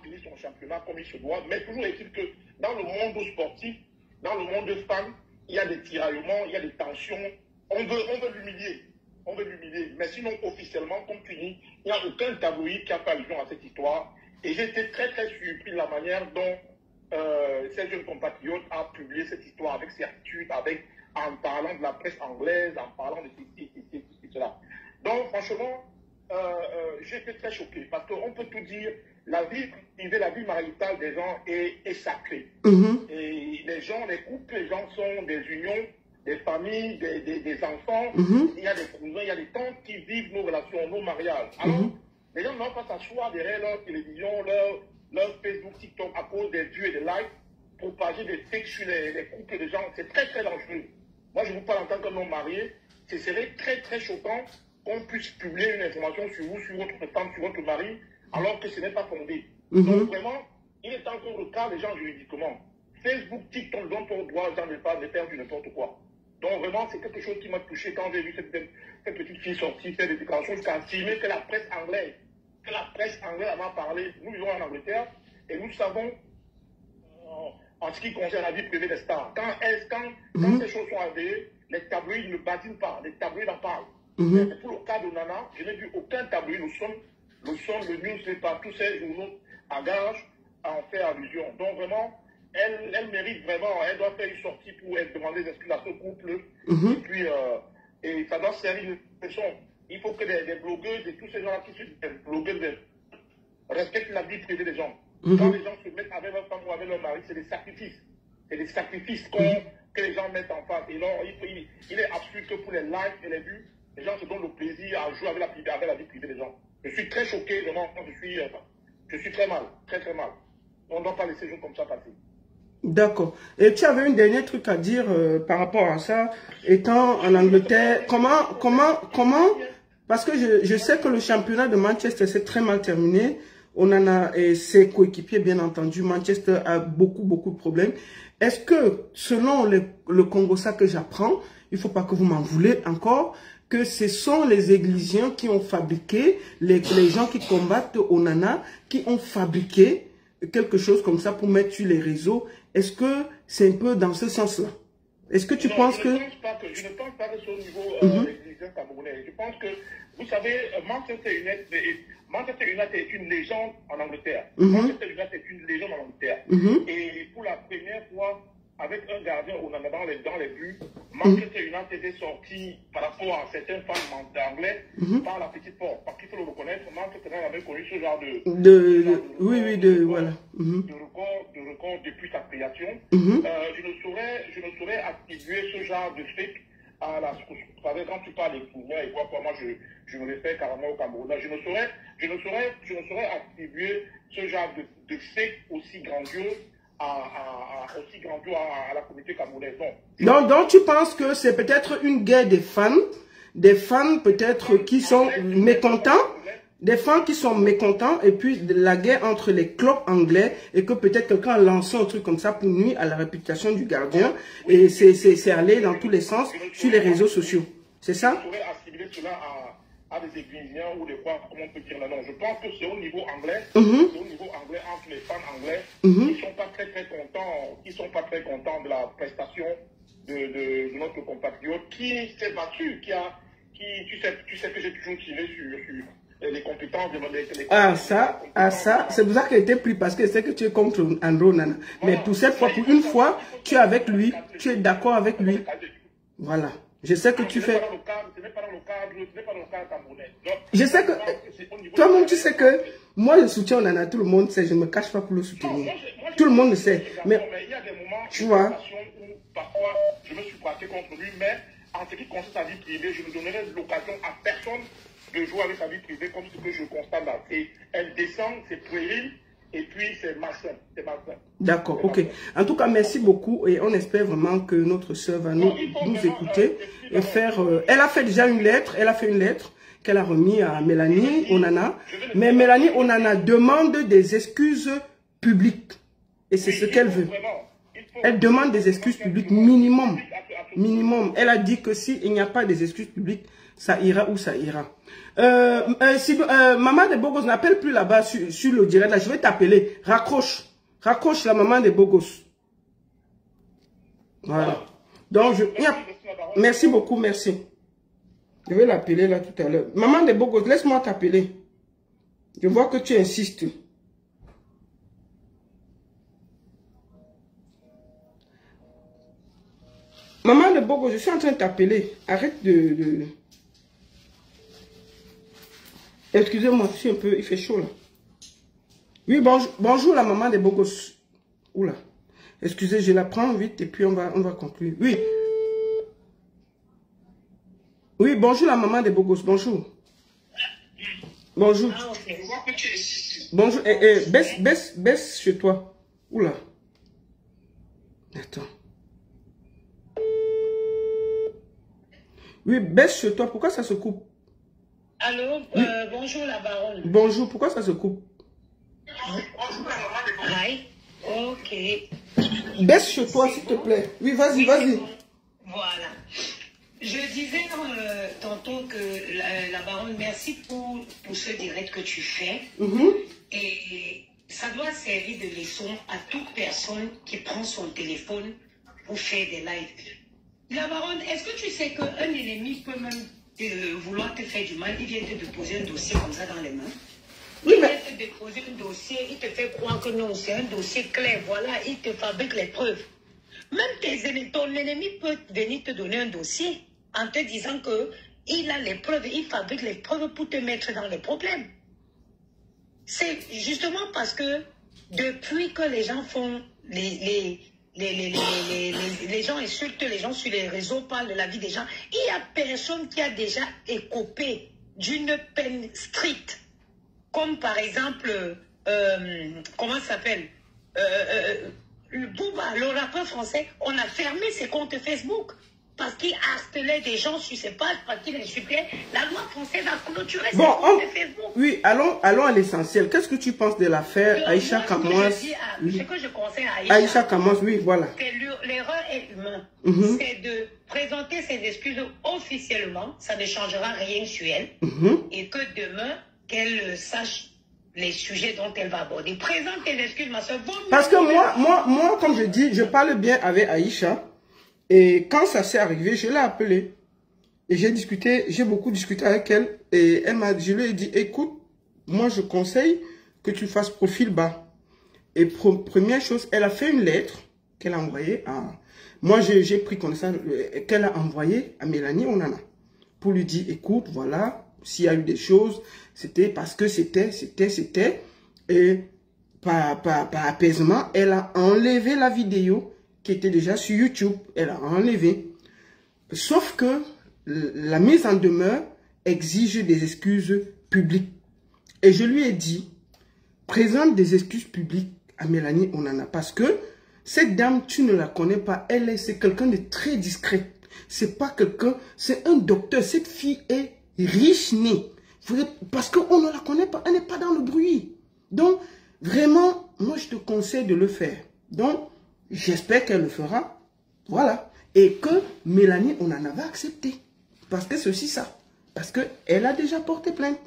fini son championnat comme il se doit. Mais toujours est-il que dans le monde sportif, dans le monde des fans, il y a des tiraillements, il y a des tensions. On veut l'humilier. On veut l'humilier. Mais sinon, officiellement, comme tu dis, il n'y a aucun tabloïd qui a fait allusion à cette histoire. Et j'ai été très, très surpris de la manière dont ces jeunes compatriotes a publié cette histoire avec certitude, en parlant de la presse anglaise, en parlant de ceci, cela. Donc, franchement, j'ai été très choqué parce qu'on peut tout dire, la vie privée, la vie maritale des gens est sacrée. Et les couples, les gens sont des unions, des familles, des enfants. Il y a des cousins, il y a des tantes qui vivent nos relations, nos mariages. Alors, les gens n'ont pas s'asseoir derrière leur télévision, leur Facebook, TikTok à cause des vues et des likes, propager des fakes sur les couples de gens. C'est très très dangereux. Moi, je vous parle en tant qu'un homme marié, ce serait très très choquant qu'on puisse publier une information sur vous, sur votre femme, sur votre mari, alors que ce n'est pas fondé. Donc vraiment, il est temps qu'on recadre les gens juridiquement. Facebook, TikTok, dont on doit jamais pas de faire du n'importe quoi. Donc vraiment, c'est quelque chose qui m'a touché quand j'ai vu cette petite fille sortir faire des déclarations jusqu'à affirmer que la presse anglaise en a parlé. Nous vivons en Angleterre et nous savons, en ce qui concerne la vie privée des stars, quand ces choses sont avérées, les tabloïds ne badinent pas, les tabloïds en parlent. Mais pour le cas de Nana, je n'ai vu aucun tabloïd, le Sun, le newspaper, tous ces journaux à gage à en faire allusion. Donc vraiment, elle mérite vraiment, elle doit faire une sortie pour demander des excuses à ce couple. Et puis, et ça doit servir de leçon. Il faut que des blogueuses et tous ces gens-là qui sont des blogueuses respectent la vie privée des gens. Quand les gens se mettent avec leur femme ou avec leur mari, c'est des sacrifices. C'est des sacrifices que les gens mettent en face. Et alors, il est absurde que pour les likes et les vues, les gens se donnent le plaisir à jouer avec la vie privée des gens. Je suis très choqué, vraiment, je suis très mal, très très mal. On ne doit pas laisser les choses comme ça passer. D'accord. Et tu avais une dernière truc à dire par rapport à ça, étant en Angleterre, comment, parce que je sais que le championnat de Manchester s'est très mal terminé. On en a, et ses coéquipiers, bien entendu, Manchester a beaucoup de problèmes. Est-ce que, selon le Congossa que j'apprends, il ne faut pas que vous m'en voulez encore, que ce sont les Églisiens qui ont fabriqué, les gens qui combattent Onana, qui ont fabriqué quelque chose comme ça pour mettre sur les réseaux. Est-ce que c'est un peu dans ce sens-là? Est-ce que tu penses que... Je ne pense pas que c'est au niveau des Églisiens camerounais. Je pense que, vous savez, Manchester United est une légende en Angleterre. Manchester United est une légende en Angleterre. Et pour la première fois, avec un gardien Onana dans les buts, Manchester United est sorti par rapport à certains fans anglais par la petite porte. Parce qu'il faut le reconnaître, Manchester United avait connu ce genre de record depuis sa création. Je ne saurais attribuer ce genre de fait à la... Quand tu parles des pouvoirs et quoi, moi je me réfère carrément au Cameroun. Je ne saurais attribuer ce genre de fait aussi grandiose à la communauté camerounaise. Donc tu penses que c'est peut-être une guerre des fans peut-être qui sont mécontents, des fans qui sont mécontents, et puis de la guerre entre les clubs anglais, et que peut-être quelqu'un a lancé un truc comme ça pour nuire à la réputation du gardien, et c'est allé dans tous les sens sur les réseaux sociaux. C'est ça? Je pourrais assimiler cela à des Églisiens ou des quoi, comment on peut dire là, non. Je pense que c'est au niveau anglais, c'est au niveau anglais, entre les fans anglais, qui sont pas très contents de la prestation de notre compatriote qui s'est battu, tu sais que j'ai toujours tiré sur les compétences ça, c'est pour ça qu'elle était pris, parce que c'est que tu es contre André Onana. Mais pour cette fois, pour une fois, tu es avec lui, tu es d'accord avec lui. Voilà. Je sais que tu fais... Je sais que... Toi-même, tu sais que... Moi, je soutiens Onana, tout le monde sait, je ne me cache pas pour le soutenir. Tout le monde le sait. Mais il y a des moments, tu vois, où parfois, je me suis braqué contre lui, mais en ce qui concerne sa vie privée, je ne donnerai l'occasion à personne de jouer avec sa vie privée comme ce que je constate là. Elle descend, c'est puéril, et puis c'est malsain. D'accord, ok. En tout cas, merci beaucoup, et on espère vraiment que notre sœur va nous écouter et faire... elle a fait déjà une lettre, qu'elle a remis à Mélanie Onana. Mais Mélanie Onana demande des excuses publiques. Et c'est ce qu'elle veut. Elle demande des excuses publiques minimum. Elle a dit que s'il n'y a pas des excuses publiques, ça ira où ça ira. Maman de Bogos n'appelle plus là-bas sur le direct. Là, je vais t'appeler. Raccroche la maman de Bogos. Voilà. Donc, merci beaucoup, merci. Je vais l'appeler là tout à l'heure. Maman de Bogos, laisse-moi t'appeler. Je vois que tu insistes. Maman de Bogos, je suis en train de t'appeler. Arrête de... Excusez-moi, je suis un peu... Il fait chaud là. Oui, bonjour la maman de Bogos. Oula. Excusez, je la prends vite et puis on va conclure. Oui. Oui, bonjour la maman de Bogos. Bonjour. Bonjour. Bonjour. Baisse chez toi. Oula. Attends. Oui, baisse chez toi. Pourquoi ça se coupe? Allô, oui. Bonjour la baronne. Bonjour, pourquoi ça se coupe? Hi. Ok. Baisse chez toi, s'il te plaît. Oui, vas-y. Voilà. Je disais tantôt que la baronne, merci pour ce direct que tu fais. Et ça doit servir de leçon à toute personne qui prend son téléphone pour faire des lives. La baronne, est-ce que tu sais qu'un ennemi peut même vouloir te faire du mal, il vient te déposer un dossier comme ça dans les mains? Il vient te déposer un dossier, il te fait croire que non, c'est un dossier clair, voilà, il te fabrique les preuves. Même ton ennemi peut venir te donner un dossier en te disant qu'il a les preuves, il fabrique les preuves pour te mettre dans les problèmes. C'est justement parce que depuis que les gens font les gens insultent les gens sur les réseaux, parlent de la vie des gens, il n'y a personne qui a déjà écopé d'une peine stricte. Comme par exemple, comment ça s'appelle, Booba, le rappeur français, on a fermé ses comptes Facebook parce qu'il harcelait des gens sur ses pages, parce qu'il insultait. La loi française a clôturé ses comptes Facebook. Oui, allons à l'essentiel. Qu'est-ce que tu penses de l'affaire Aïcha Kamoas? Ce que je conseille à Aïcha Kamoas, oui, voilà. L'erreur est humaine. C'est de présenter ses excuses officiellement. Ça ne changera rien sur elle. Et que demain, qu'elle sache les sujets dont elle va aborder. Présente tes excuses, ma soeur. Parce que moi, comme je dis, je parle bien avec Aïcha. Et quand ça s'est arrivé, je l'ai appelée. Et j'ai beaucoup discuté avec elle. Et je lui ai dit, écoute, moi je conseille que tu fasses profil bas. Et première chose, elle a fait une lettre qu'elle a envoyée à... Moi, j'ai pris connaissance qu'elle a envoyée à Mélanie Onana. Pour lui dire, écoute, voilà, s'il y a eu des choses, c'était parce que c'était. Et par apaisement, elle a enlevé la vidéo qui était déjà sur YouTube. Elle a enlevé. Sauf que la mise en demeure exige des excuses publiques. Et je lui ai dit, présente des excuses publiques à Mélanie Onana. Parce que cette dame, tu ne la connais pas. C'est quelqu'un de très discret. C'est pas quelqu'un, c'est un docteur. Cette fille est riche née. Parce qu'on ne la connaît pas. Elle n'est pas dans le bruit. Donc, vraiment, moi, je te conseille de le faire. Donc, j'espère qu'elle le fera. Voilà. Et que Mélanie, on en avait accepté. Parce que c'est aussi ça. Parce qu'elle a déjà porté plainte.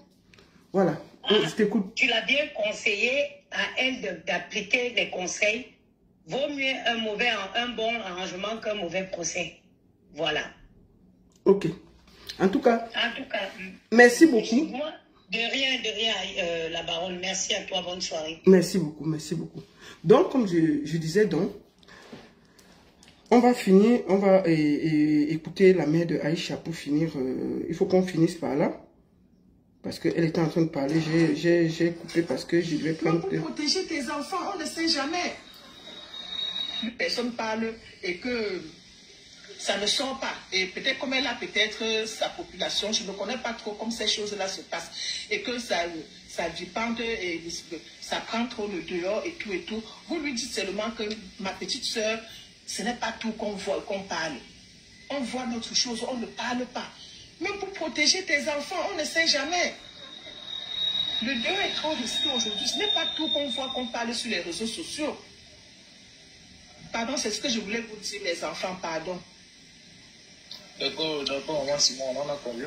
Voilà. Je t'écoute. Tu l'as bien conseillé à elle d'appliquer les conseils. Vaut mieux un bon arrangement qu'un mauvais procès. Voilà. Ok. En tout cas, merci beaucoup. De rien, la baronne. Merci à toi. Bonne soirée. Merci beaucoup, merci beaucoup. Donc, comme je disais, donc, on va finir, on va écouter la mère de Aïcha pour finir. Il faut qu'on finisse par là. Parce qu'elle était en train de parler. J'ai coupé parce que je devais prendre... Pour protéger tes enfants, on ne sait jamais. Personne parle et que ça ne sort pas. Et peut-être comme elle a peut-être sa population, je ne connais pas trop comment ces choses-là se passent. Et que ça dépend et ça prend trop le dehors et tout et tout. Vous lui dites seulement que ma petite soeur, ce n'est pas tout qu'on voit, qu'on parle. On voit d'autres choses, on ne parle pas. Même pour protéger tes enfants, on ne sait jamais. Le dehors est trop risqué aujourd'hui. Ce n'est pas tout qu'on voit, qu'on parle sur les réseaux sociaux. Pardon, c'est ce que je voulais vous dire, les enfants, pardon. D'accord, moi, Simon, on en a combien?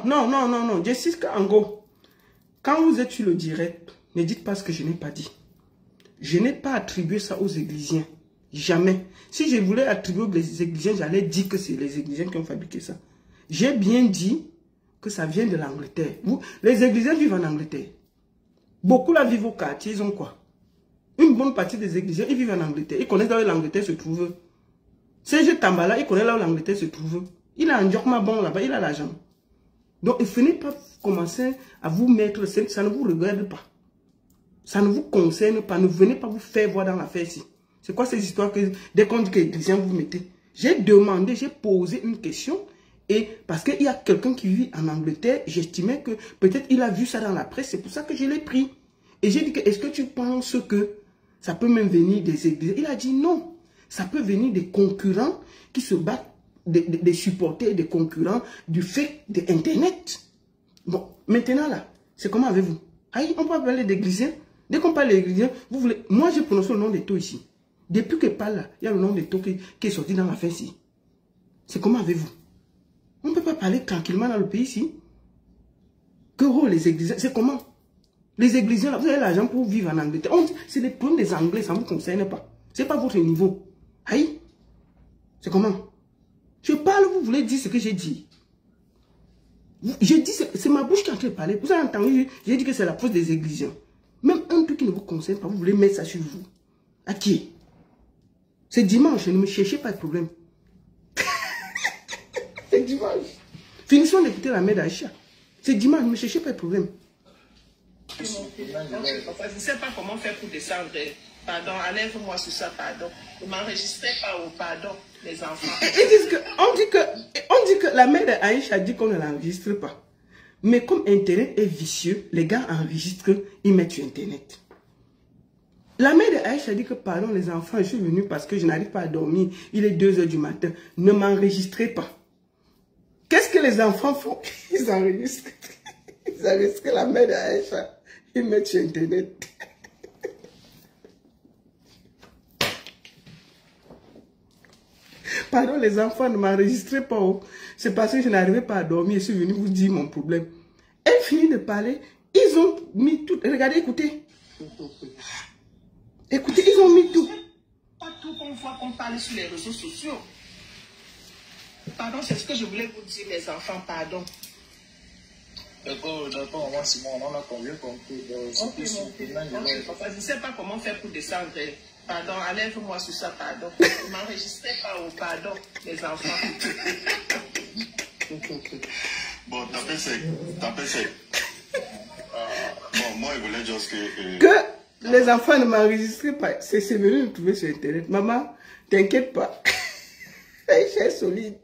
Non, Jessica Ango, quand vous êtes sur le direct, ne dites pas ce que je n'ai pas dit. Je n'ai pas attribué ça aux Églisiens. Jamais. Si je voulais attribuer aux Églisiens, j'allais dire que c'est les Églisiens qui ont fabriqué ça. J'ai bien dit que ça vient de l'Angleterre. Les Églisiens vivent en Angleterre. Beaucoup la vivent au quartier, ils ont quoi? Une bonne partie des Églisiens, ils vivent en Angleterre. Ils connaissent là où l'Angleterre se trouve. Serge Tambala, il connaît là où l'Angleterre se trouve. Il a un Njokma bon là-bas, il a l'argent. Donc, il ne faut pas commencer à vous mettre, ça ne vous regarde pas. Ça ne vous concerne pas. Ne venez pas vous faire voir dans l'affaire ici. C'est quoi ces histoires que dès qu'on dit que les Églisiens vous mettez? J'ai demandé, j'ai posé une question. Et parce qu'il y a quelqu'un qui vit en Angleterre, j'estimais que peut-être il a vu ça dans la presse. C'est pour ça que je l'ai pris. Et j'ai dit que est-ce que tu penses que ça peut même venir des églises? Il a dit non. Ça peut venir des concurrents qui se battent, des supporters, des concurrents du fait d'Internet. Bon, maintenant là, c'est comment avec vous? Aïe, on peut parler d'églisiens. Dès qu'on parle d'églisiens, vous voulez... Moi, j'ai prononcé le nom des taux ici. Depuis que parle là, il y a le nom des taux qui est sorti dans la fin ici. C'est comment avec vous? On ne peut pas parler tranquillement dans le pays ici. Que oh, les églisiens, c'est comment? Les églisiens, là, vous avez l'argent pour vivre en Angleterre. C'est les problèmes des Anglais, ça ne vous concerne pas. Ce n'est pas votre niveau. Aïe, c'est comment? Je parle, vous voulez dire ce que j'ai dit. J'ai dit, c'est ma bouche qui est en train de parler. Vous avez entendu, j'ai dit que c'est la faute des églisiens. Même un truc qui ne vous concerne pas, vous voulez mettre ça sur vous. À qui? C'est dimanche, ne me cherchez pas de problème. C'est dimanche. Finissons d'écouter la mère d'Aïcha. C'est dimanche, ne me cherchez pas de problème. Papa, je ne sais pas comment faire pour descendre. Pardon, enlève-moi sur ça, pardon. Ne m'enregistrez pas au pardon, les enfants. On dit que la mère d'Aïcha dit qu'on ne l'enregistre pas. Mais comme Internet est vicieux, les gars enregistrent, ils mettent sur Internet. La mère d'Aïcha dit que, pardon les enfants, je suis venue parce que je n'arrive pas à dormir. Il est 2 h du matin. Ne m'enregistrez pas. Qu'est-ce que les enfants font? Ils enregistrent. Ils enregistrent la mère d'Aïcha. Ils mettent sur Internet. Pardon les enfants, ne m'enregistrez pas. C'est parce que je n'arrivais pas à dormir. Je suis venue vous dire mon problème. Elle finit de parler. Ils ont mis tout. Regardez, écoutez. Écoutez, ils ont mis tout. Pas tout qu'on voit qu'on parle sur les réseaux sociaux. Pardon, c'est ce que je voulais vous dire, les enfants, pardon. D'accord, maman Simon, on a combien compris. Papa, je ne sais pas comment faire pour descendre. Pardon, enlève-moi sur ça, pardon. Ne m'enregistrez pas au pardon, les enfants. Bon, tapez sec. Bon, moi, je voulais juste que les enfants ne m'enregistrent pas. C'est venu me trouver sur Internet. Maman, t'inquiète pas. Aïcha est solide.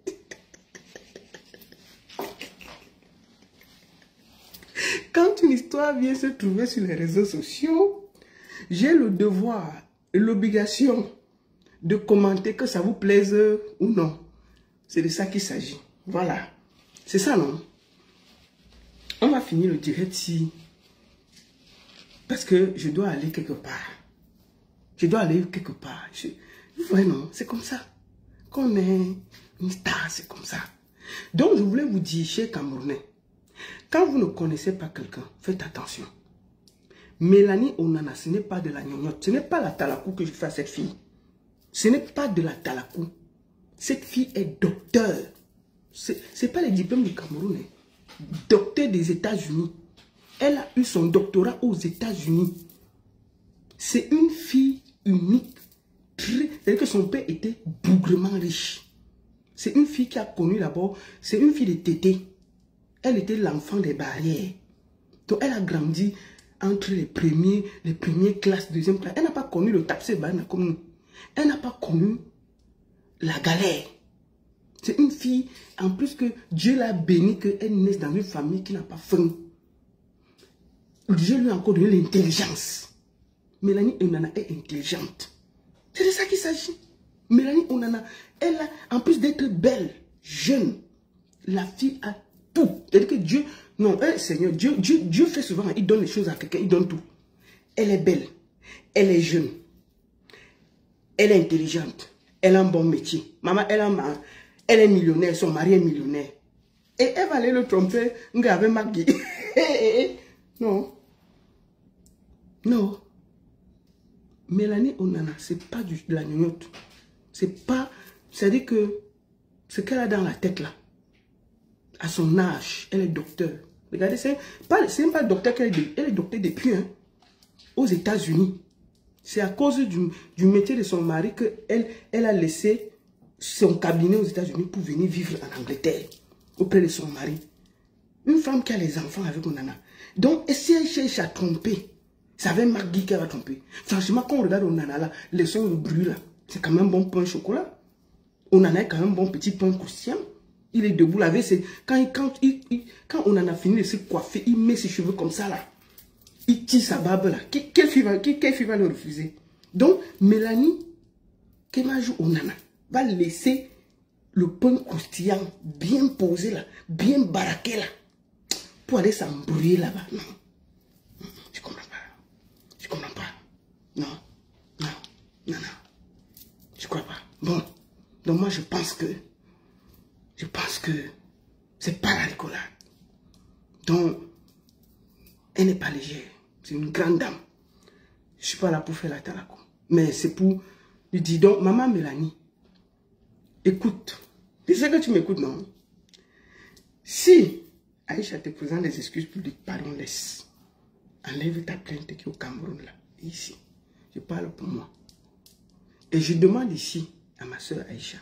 Quand une histoire vient se trouver sur les réseaux sociaux, j'ai le devoir et l'obligation de commenter que ça vous plaise ou non. C'est de ça qu'il s'agit. Voilà. C'est ça, non? On va finir le direct si... Parce que je dois aller quelque part. Je dois aller quelque part. Vous voyez, non? C'est comme ça. Quand on est une star, c'est comme ça. Donc, je voulais vous dire, chers Camerounais, quand vous ne connaissez pas quelqu'un, faites attention. Mélanie Onana, ce n'est pas de la gnognotte. Ce n'est pas la talakou que je fais à cette fille. Ce n'est pas de la talakou. Cette fille est docteur. Ce n'est pas les diplômes du Cameroun. Docteur des États-Unis. Elle a eu son doctorat aux États-Unis. C'est une fille unique. C'est-à-dire que son père était bougrement riche. C'est une fille qui a connu d'abord, c'est une fille de Tété. Elle était l'enfant des barrières. Donc elle a grandi entre les premières classes, deuxième classe. Elle n'a pas connu le tapsé bana comme nous. Elle n'a pas connu la galère. C'est une fille, en plus que Dieu l'a bénie, qu'elle naisse dans une famille qui n'a pas faim. Dieu lui a encore donné l'intelligence. Mélanie Onana est intelligente. C'est de ça qu'il s'agit. Mélanie Onana, elle a, en plus d'être belle, jeune, la fille a tout. C'est-à-dire que Dieu, non, Seigneur, Dieu fait souvent, il donne les choses à quelqu'un, il donne tout. Elle est belle, elle est jeune, elle est intelligente, elle a un bon métier. Maman, elle est millionnaire, son mari est millionnaire. Et elle va aller le tromper, avec Maggie. Non. Non. Mélanie Onana, c'est pas de la gnognotte. C'est pas... C'est-à-dire que ce qu'elle a dans la tête là, à son âge, elle est docteur. Regardez, c'est même pas docteur qu'elle est, elle est docteur depuis, hein, aux États-Unis. C'est à cause du métier de son mari qu'elle a laissé son cabinet aux États-Unis pour venir vivre en Angleterre, auprès de son mari. Une femme qui a les enfants avec Onana. Donc, si elle cherche à tromper, ça va Maggie qu'elle va tromper. Franchement, quand on regarde Onana là, les sons brûlent là. C'est quand même bon pain au chocolat. Onana est quand même bon petit pain croustillant. Il est debout là. Quand Onana finit de se coiffer, il met ses cheveux comme ça là. Il tire sa barbe là. Quelle fille va le refuser? Donc, Mélanie, Kemajou Onana, va laisser le pain croustillant bien posé là, bien baraqué là, pour aller s'embrouiller là-bas. Non. Je comprends pas. Je comprends pas. Non. Je crois pas. Bon. Donc moi je pense que c'est pas la rigolade. Donc elle n'est pas légère. C'est une grande dame. Je suis pas là pour faire la talakou. Mais c'est pour lui dire donc, maman Mélanie, écoute. Tu sais que tu m'écoutes, non? Si Aïcha te présente des excuses publiques, pardon, laisse. Enlève ta plainte qui est au Cameroun là. Ici. Je parle pour moi. Et je demande ici à ma soeur Aïcha,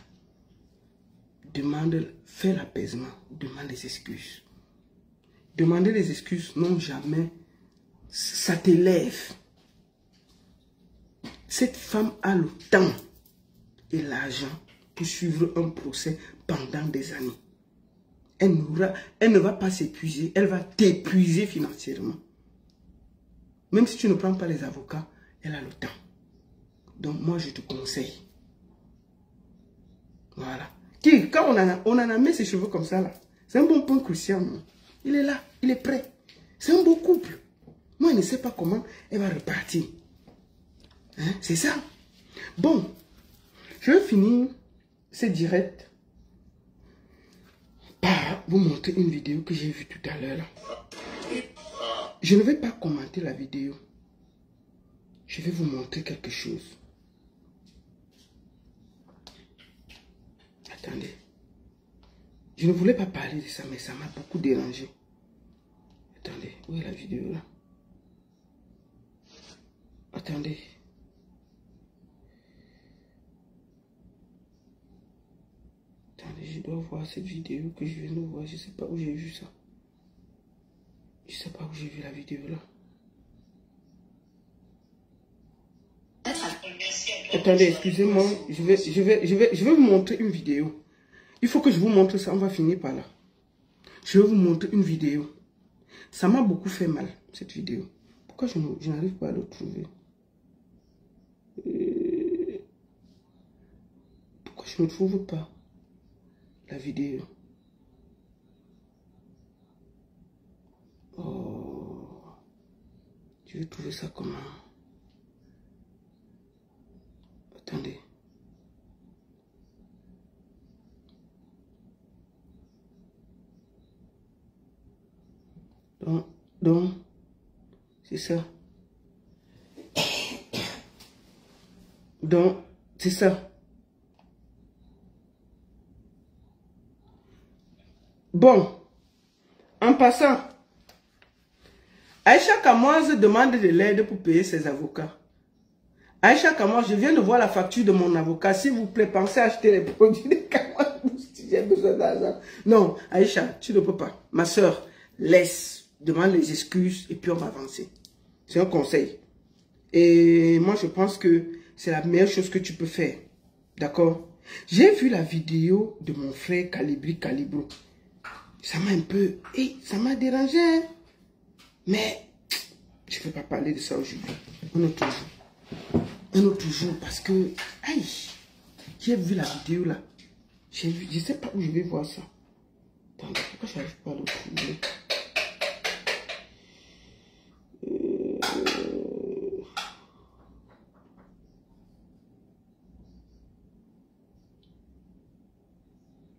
fais l'apaisement, demande des excuses. Demander des excuses n'ont jamais ça t'élève. Cette femme a le temps et l'argent pour suivre un procès pendant des années. Elle ne va pas s'épuiser, elle va t'épuiser financièrement. Même si tu ne prends pas les avocats, elle a le temps. Donc moi je te conseille. Voilà. Quand on en a mis ses cheveux comme ça là, c'est un bon point crucial. Il est là, il est prêt. C'est un beau couple. Moi je ne sais pas comment elle va repartir. Hein? C'est ça. Bon, je vais finir ce direct par vous montrer une vidéo que j'ai vue tout à l'heure. Je ne vais pas commenter la vidéo. Je vais vous montrer quelque chose. Attendez. Je ne voulais pas parler de ça, mais ça m'a beaucoup dérangé. Attendez, où est la vidéo là? Attendez. Attendez, je dois voir cette vidéo que je viens de voir. Je ne sais pas où j'ai vu ça. Je ne sais pas où j'ai vu la vidéo là. Attendez, excusez-moi. Je vais vous montrer une vidéo. Il faut que je vous montre ça. On va finir par là. Je vais vous montrer une vidéo. Ça m'a beaucoup fait mal, cette vidéo. Pourquoi je n'arrive pas à le trouver? Pourquoi je ne trouve pas la vidéo? Oh. Je vais trouver ça comment? Attendez. Donc, c'est ça. Donc, c'est ça. Bon, en passant, Aïcha Kamoise demande de l'aide pour payer ses avocats. Aïcha Kamoise, je viens de voir la facture de mon avocat. S'il vous plaît, pensez à acheter les produits de Kamoise si j'ai besoin d'argent. Non, Aïcha, tu ne peux pas. Ma soeur, laisse. Demande les excuses et puis on va avancer. C'est un conseil. Et moi, je pense que c'est la meilleure chose que tu peux faire. D'accord? J'ai vu la vidéo de mon frère Calibro. Ça m'a un peu... ça m'a dérangé. Mais je ne vais pas parler de ça aujourd'hui. Un autre jour. Parce que... Aïe! J'ai vu la vidéo là. Je ne sais pas où je vais voir ça. Attendez, pourquoi je n'arrive pas à le trouver?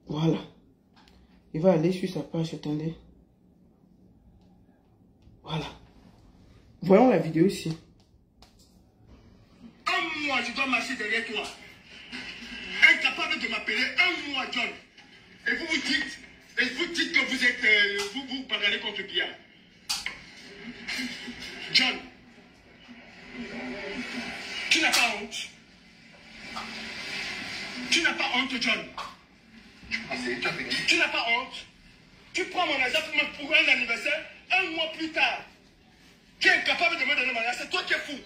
Voilà. Il va aller sur sa page, attendez. Voilà. Voyons la vidéo ici. Un mois, je dois marcher derrière toi. Incapable de m'appeler un mois, John. Et vous dites que vous êtes... vous bagarrez contre Bia. John. Tu n'as pas honte. Tu n'as pas honte, John. Tu n'as pas honte. Tu prends mon argent pour un anniversaire, un mois plus tard. Tu es incapable de me donner mon argent. C'est toi qui es fou.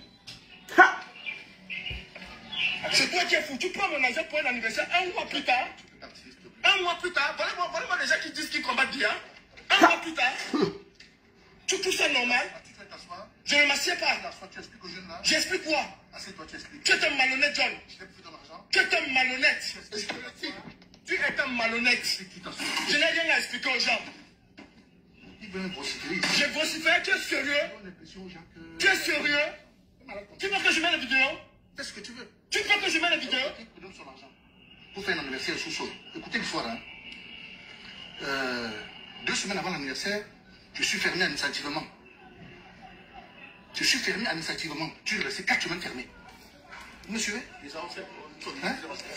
C'est toi qui es fou. Tu prends mon argent pour un anniversaire, un mois plus tard. Un mois plus tard. Voilà-moi les gens qui disent qu'ils combattent bien. Un mois plus tard. Tu trouves ça normal? Je ne m'assieds pas. J'explique quoi? Tu es un malhonnête, John. Tu es un malhonnête. Tu es un malhonnête. Je n'ai rien à expliquer aux gens. Je vocifère, tu es sérieux? Tu es sérieux? Tu veux que je mette la vidéo? Fais ce que tu veux. Tu veux que je mette la vidéo? Il donne son argent pour faire un anniversaire sous-sol. Écoutez l'histoire. Hein. 2 semaines avant l'anniversaire, je suis fermé administrativement. Je suis fermé administrativement. Tu es resté 4 semaines fermé. Vous me suivez? Hein?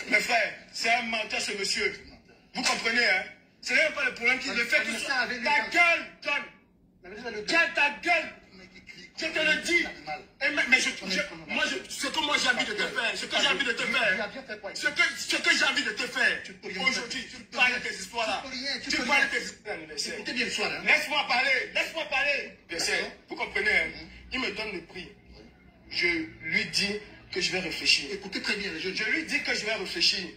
Mes frères, c'est un menteur ce monsieur. Vous comprenez, hein? Ce n'est pas le problème qui le fait tout ça. Ta gueule, John. Tiens ta gueule. Je te le dis. Mais ce que moi j'ai envie de te faire, ce que j'ai envie de te faire, ce que j'ai envie de te faire, aujourd'hui, tu parles de tes histoires là. Tu parles de tes histoires. Écoutez bien l'histoire. Hein? Laisse-moi parler. Bien sûr, vous comprenez, hein? il me donne le prix. Je lui dis que je vais réfléchir. Écoutez très bien les jeunes. Je lui dis que je vais réfléchir.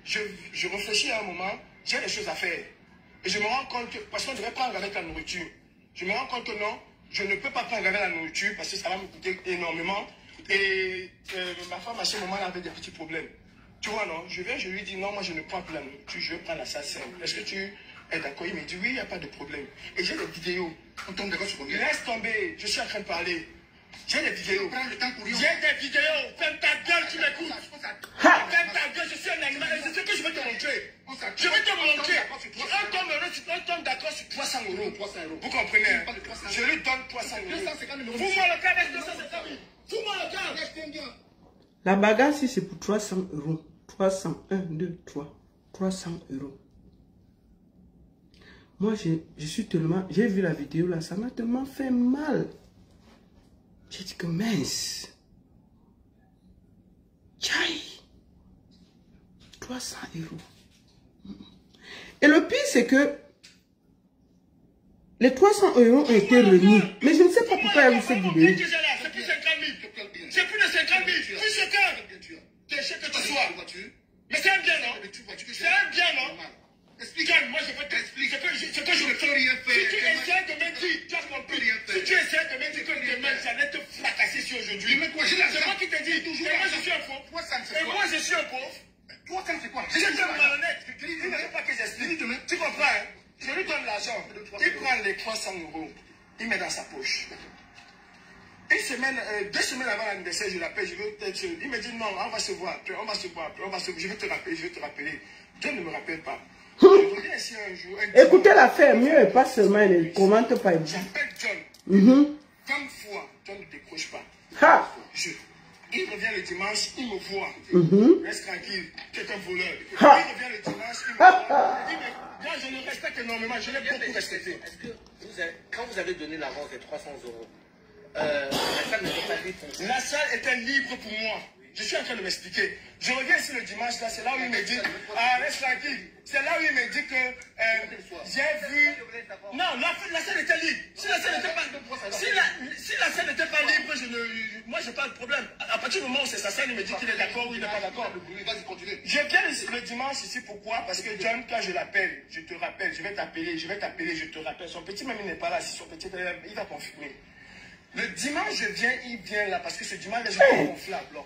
Je réfléchis à un moment, j'ai des choses à faire. Et je me rends compte que, parce qu'on devrait prendre avec la nourriture. Je me rends compte que non, je ne peux pas prendre avec la nourriture parce que ça va me coûter énormément. Et ma femme à ce moment-là avait des petits problèmes. Tu vois, non? Je viens, je lui dis non, moi je ne prends plus la nourriture, je vais prendre la salle simple. Est-ce que tu es d'accord? Il me dit oui, il n'y a pas de problème. Et j'ai des vidéos. On tombe d'accord sur combien? Laisse tomber, je suis en train de parler. J'ai des vidéos. Prends le temps pour rien. J'ai des vidéos. Ferme ta gueule, tu m'écoutes. Ferme ta gueule, je suis un animal. C'est ce que je vais te montrer. Je vais te montrer. On tombe d'accord sur 300 euros. Vous comprenez? Je lui donne 300 euros. Fous-moi le cas avec 250 000. Fous-moi le cas. La bagarre, si c'est pour 300 euros. 300, 1, 2, 3. 300 euros. Moi, je suis tellement... J'ai vu la vidéo là, ça m'a tellement fait mal. J'ai dit que mince. Tchaï. 300 euros. Et le pire, c'est que les 300 euros ont été remis. Mais je ne sais pas pourquoi il y a eu cette vidéo. C'est plus 50 000. C'est plus de 50 000. Plus 50 000. T'es cher que tu sois. Mais c'est un bien, non? C'est un bien, non? Explique-moi, moi je vais t'expliquer ce que je ne peux rien faire. Si tu essaies de me dire, tu as compris. Si tu essaies de me dire que demain j'allais te fracasser ici aujourd'hui. C'est moi qui te dis. Et moi je suis un pauvre. Et moi je suis un pauvre. Toi, ça c'est quoi? Je suis un malhonnête. Il ne veut pas que j'explique. Tu comprends, hein? Je lui donne l'argent. Il prend les 300 euros. Il met dans sa poche. Une semaine, 2 semaines avant l'anniversaire, je l'appelle, je veux peut-être. Il me dit non, on va se voir, on va se voir, je vais te rappeler, Dieu ne me rappelle pas. Je reviens ici un jour. Écoutez l'affaire, mieux, pas seulement, il ne commente pas. J'appelle John. 20 fois, John ne décroche pas. Ha! Il revient le dimanche, il me voit. Reste tranquille, tu es un voleur. Il Ha! revient le dimanche, il me voit. Moi, je le respecte énormément, je l'ai beaucoup respecté. Est-ce que quand vous avez donné l'avance de 300 euros, la salle n'était pas libre pour vous? La salle était libre pour moi. Je suis en train de m'expliquer. Je reviens ici le dimanche, là, c'est là où il me dit, reste tranquille. C'est là où il me dit que j'ai vu... Non, la salle était libre. Si la salle n'était pas libre, moi, je n'ai pas de problème. À partir du moment où c'est sa salle, il me dit qu'il est d'accord ou il n'est pas d'accord. Je viens le dimanche ici, pourquoi? Parce que John, quand je l'appelle, je te rappelle, je vais t'appeler, je te rappelle. Son petit même, il n'est pas là. Si son petit, il va confirmer. Le dimanche, il vient là, parce que ce dimanche, je suis gonflé à bloc.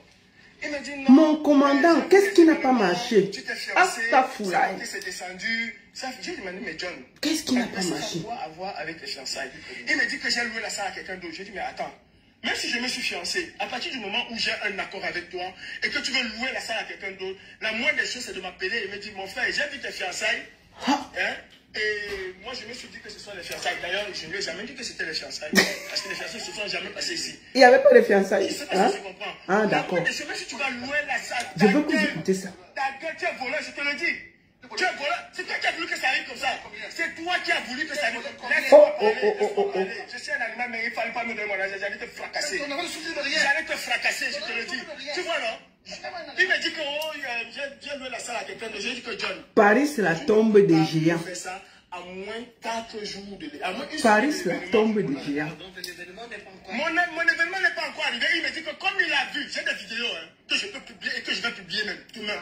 Il me dit non. Mon commandant, qu'est-ce qui n'a pas marché? Tu t'es fiancé, c'est descendu. J'ai demandé, mais John, qu'est-ce qui n'a pas marché? Ça a quoi à voir avec les fiançailles? Il me dit que j'ai loué la salle à quelqu'un d'autre. J'ai dit, mais attends, même si je me suis fiancé, à partir du moment où j'ai un accord avec toi et que tu veux louer la salle à quelqu'un d'autre, la moindre des choses, c'est de m'appeler et me dire, mon frère, j'ai vu tes fiançailles. Et moi, je me suis dit que ce sont les fiançailles. D'ailleurs, je ne lui ai jamais dit que c'était les fiançailles. Parce que les fiançailles ne se sont jamais passées ici. Il n'y avait pas de fiançailles. Je ne sais pas si tu comprends. Ah, d'accord. Même si tu vas louer la salle, je veux que vous écoutez ça. Ta gueule, tu es voleur, je te le dis. Tu es voleur. C'est toi qui as voulu que ça arrive comme ça. C'est toi qui as voulu que ça arrive comme ça. Je suis un animal, mais il ne fallait pas me donner mon argent. J'allais te fracasser. J'allais te fracasser, je te le dis. Tu vois, non? Il m'a dit que j'ai loué la salle à quelqu'un d'autre. J'ai dit que John. Paris, c'est la tombe des géants. À moins 4 jours de Paris, c'est la tombe des géants. Mon événement n'est pas encore arrivé. Il me dit que comme il a vu, j'ai des vidéos que je peux publier et que je vais publier même demain.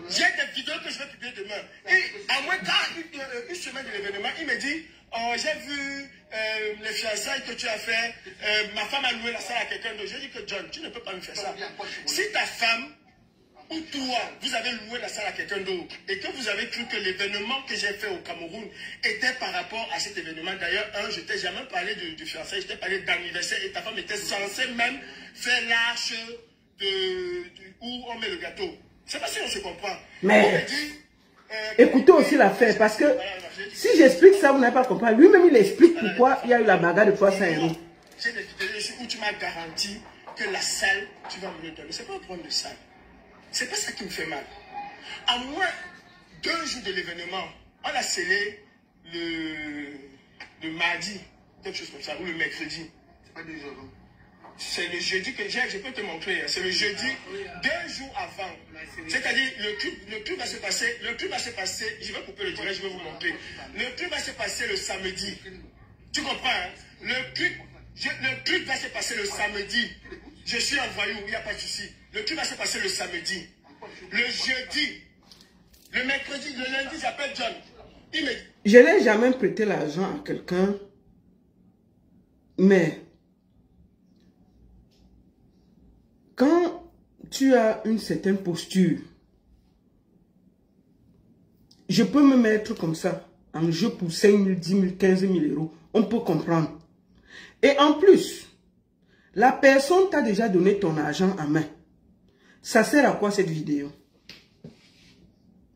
J'ai des vidéos que je vais publier demain. Et à moins une semaine de l'événement, il me dit, j'ai vu les fiançailles que tu as fait. Ma femme a loué la salle à quelqu'un d'autre. J'ai dit que John, tu ne peux pas me faire ça. Si ta femme ou toi, vous avez loué la salle à quelqu'un d'autre et que vous avez cru que l'événement que j'ai fait au Cameroun était par rapport à cet événement. D'ailleurs, je t'ai jamais parlé de fiançailles, je t'ai parlé d'anniversaire et ta femme était censée même faire l'arche où on met le gâteau. Je ne sais pas si on se comprend. Mais écoutez aussi l'affaire, parce que si j'explique ça, vous n'avez pas compris. Lui-même, il explique pourquoi il y a eu la bagarre de 300 euros. J'ai des vidéos où tu m'as garanti que la salle, tu vas me le donner. Ce n'est pas un problème de salle. C'est pas ça qui me fait mal. À moins 2 jours de l'événement, on a scellé le mardi, quelque chose comme ça, ou le mercredi. C'est pas 2 jours. C'est le jeudi que je peux te montrer. C'est le jeudi, 2 jours avant. C'est-à-dire, le truc va se passer, je vais couper le direct, je vais vous montrer. Le truc va se passer le samedi. Tu comprends, hein? Le truc Le truc va se passer le samedi. Je suis un voyou, il n'y a pas de souci. Le truc va se passer le samedi. Le jeudi, le mercredi, le lundi, j'appelle John. Il me dit... Je n'ai jamais prêté l'argent à quelqu'un, mais quand tu as une certaine posture, je peux me mettre comme ça, en jeu pour 5 000, 10 000, 15 000 euros. On peut comprendre. Et en plus, la personne t'a déjà donné ton argent en main. Ça sert à quoi cette vidéo?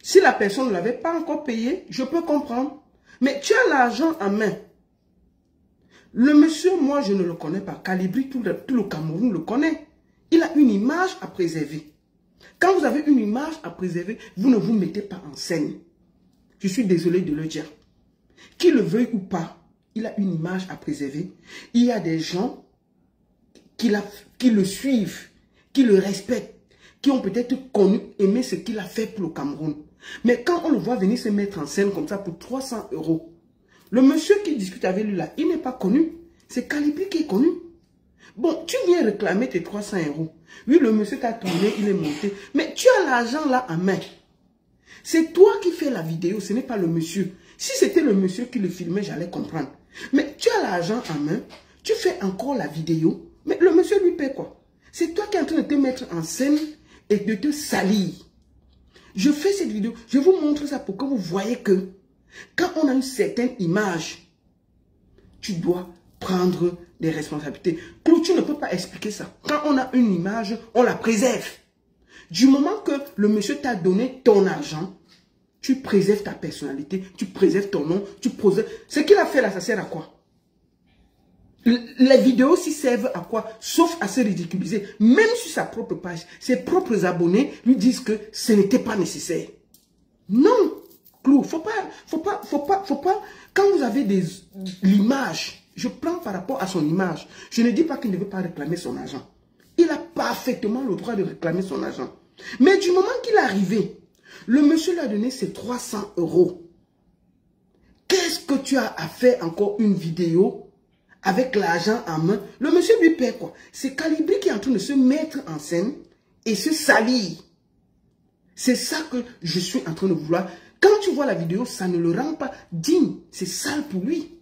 Si la personne ne l'avait pas encore payé, je peux comprendre. Mais tu as l'argent en main. Le monsieur, moi, je ne le connais pas. Calibri, tout le Cameroun le connaît. Il a une image à préserver. Quand vous avez une image à préserver, vous ne vous mettez pas en scène. Je suis désolé de le dire. Qu'il le veuille ou pas, il a une image à préserver. Il y a des gens qui le suivent, qui le respectent, qui ont peut-être connu, aimé ce qu'il a fait pour le Cameroun. Mais quand on le voit venir se mettre en scène comme ça pour 300 euros, le monsieur qui discute avec lui là, il n'est pas connu. C'est Calibri qui est connu. Bon, tu viens réclamer tes 300 euros. Oui, le monsieur t'a tourné, il est monté. Mais tu as l'argent là en main. C'est toi qui fais la vidéo, ce n'est pas le monsieur. Si c'était le monsieur qui le filmait, j'allais comprendre. Mais tu as l'argent en main, tu fais encore la vidéo, mais le monsieur lui paie quoi? C'est toi qui es en train de te mettre en scène et de te salir. Je fais cette vidéo, je vous montre ça pour que vous voyez que quand on a une certaine image, tu dois prendre des responsabilités. Claude, tu ne peux pas expliquer ça. Quand on a une image, on la préserve. Du moment que le monsieur t'a donné ton argent, tu préserves ta personnalité, tu préserves ton nom, tu préserves... Ce qu'il a fait là, ça sert à quoi? Les vidéos s'y servent à quoi? Sauf à se ridiculiser. Même sur sa propre page, ses propres abonnés lui disent que ce n'était pas nécessaire. Non, Claude, faut pas. Quand vous avez l'image, je prends par rapport à son image. Je ne dis pas qu'il ne veut pas réclamer son argent. Il a parfaitement le droit de réclamer son argent. Mais du moment qu'il est arrivé, le monsieur lui a donné ses 300 euros. Qu'est-ce que tu as à faire encore une vidéo avec l'argent en main? Le monsieur lui paie quoi? C'est Calibri qui est en train de se mettre en scène et se salir. C'est ça que je suis en train de vouloir. Quand tu vois la vidéo, ça ne le rend pas digne. C'est sale pour lui.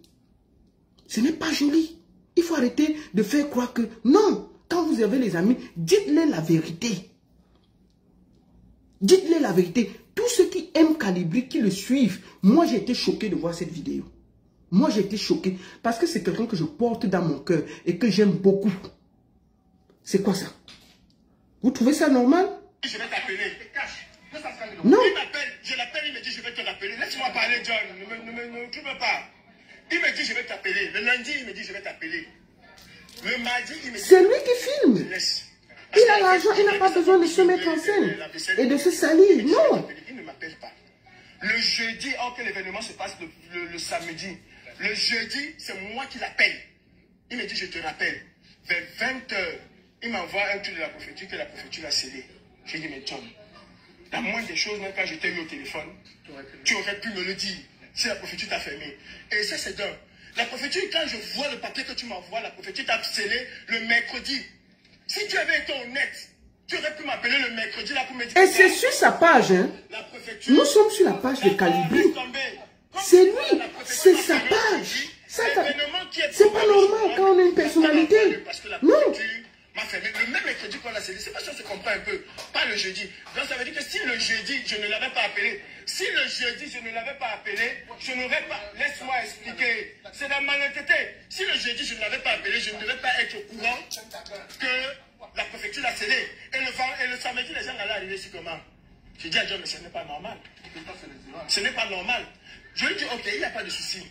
Ce n'est pas joli. Il faut arrêter de faire croire que... Non, quand vous avez les amis, dites-les la vérité. Dites-les la vérité. Tous ceux qui aiment Calibri, qui le suivent, moi j'ai été choqué de voir cette vidéo. Moi j'ai été choqué parce que c'est quelqu'un que je porte dans mon cœur et que j'aime beaucoup. C'est quoi ça? Vous trouvez ça normal? Je vais t'appeler. Non. Il m'appelle, je l'appelle, il me dit je vais te rappeler. Laisse-moi parler, John. Ne m'occupe pas. Il me dit je vais t'appeler. Le lundi, il me dit je vais t'appeler. Le mardi, il me dit... C'est lui qui filme. Il a l'argent, il n'a pas besoin de se mettre en scène et de se salir. Non. Il ne m'appelle pas. Le jeudi, or que l'événement se passe le samedi, le jeudi, c'est moi qui l'appelle. Il me dit je te rappelle. Vers 20 h, il m'envoie un truc de la préfecture que la préfecture a scellé. J'ai dit mais John, la moindre des choses, même quand je t'ai eu au téléphone, tu aurais pu me le dire si la préfecture t'a fermé. Et ça c'est d'un. La préfecture, quand je vois le papier que tu m'envoies, la préfecture t'a scellé le mercredi. Si tu avais été honnête, tu aurais pu m'appeler le mercredi là pour me dire... Et c'est sur sa page, hein. Nous sommes sur la page de Calibri. C'est lui, c'est sa page. C'est pas normal quand on a une personnalité. Non. M'a fermé le même mercredi qu'on l'a scellé. C'est pas si on se comprend un peu. Pas le jeudi. Donc ça veut dire que si le jeudi, je ne l'avais pas appelé. Si le jeudi, je ne l'avais pas appelé, je n'aurais pas... Laisse-moi expliquer. C'est la malhonnêteté. Si le jeudi, je ne l'avais pas appelé, je ne devais pas être au courant que la préfecture l'a scellé. Et le samedi, les gens allaient arriver sur comment? J'ai dit à John, mais ce n'est pas normal. Ce n'est pas normal. Je lui dis, ok, il n'y a pas de souci.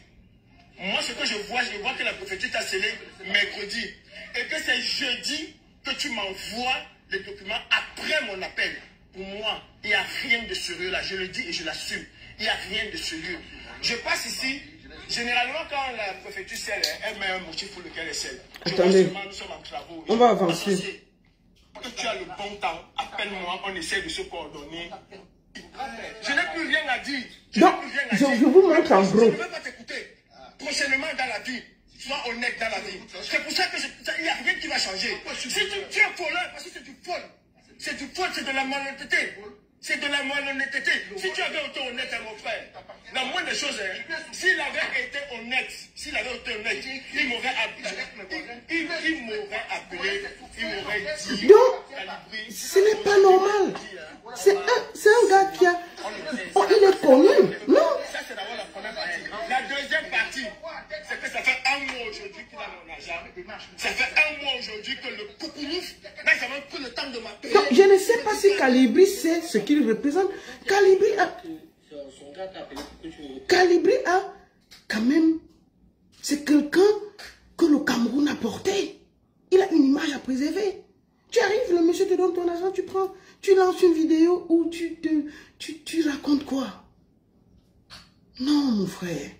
Moi, ce que je vois que la préfecture t'a scellé mercredi. Et que c'est jeudi que tu m'envoies les documents après mon appel. Pour moi, il n'y a rien de sérieux là. Je le dis et je l'assume. Il n'y a rien de sérieux. Je passe ici. Généralement, quand la préfecture scelle, elle met un motif pour lequel elle scelle. Attendez. Nous sommes en travaux. On va avancer. Que tu as le bon temps, appelle-moi, on essaie de se coordonner. Je n'ai plus rien à dire. Donc, je vous montre en gros. Je ne vais pas t'écouter. Prochainement dans la vie, sois honnête dans la vie. C'est pour ça que il n'y a rien qui va changer. Si tu es voleur, parce que c'est du vol. C'est du vol, c'est de la malhonnêteté. C'est de la malhonnêteté. Si tu avais été honnête, mon frère, la moindre des choses, s'il avait été honnête, il m'aurait appelé. Il m'aurait dit. Donc, ce n'est pas normal. C'est un gars qui a... Oh, il est connu. Non. Ça, c'est d'abord la première partie. La deuxième partie, c'est que ça fait un mois aujourd'hui qu'il a mon argent. Ça fait un mois aujourd'hui que le coucounouf n'a jamais pris le temps de m'appeler. Donc, je ne sais pas si Calibri sait ce qu'il représente. Calibri a quand même... C'est quelqu'un que le Cameroun a porté. Il a une image à préserver. Tu arrives, le monsieur te donne ton argent, tu prends, tu lances une vidéo où tu racontes quoi? Non, mon frère.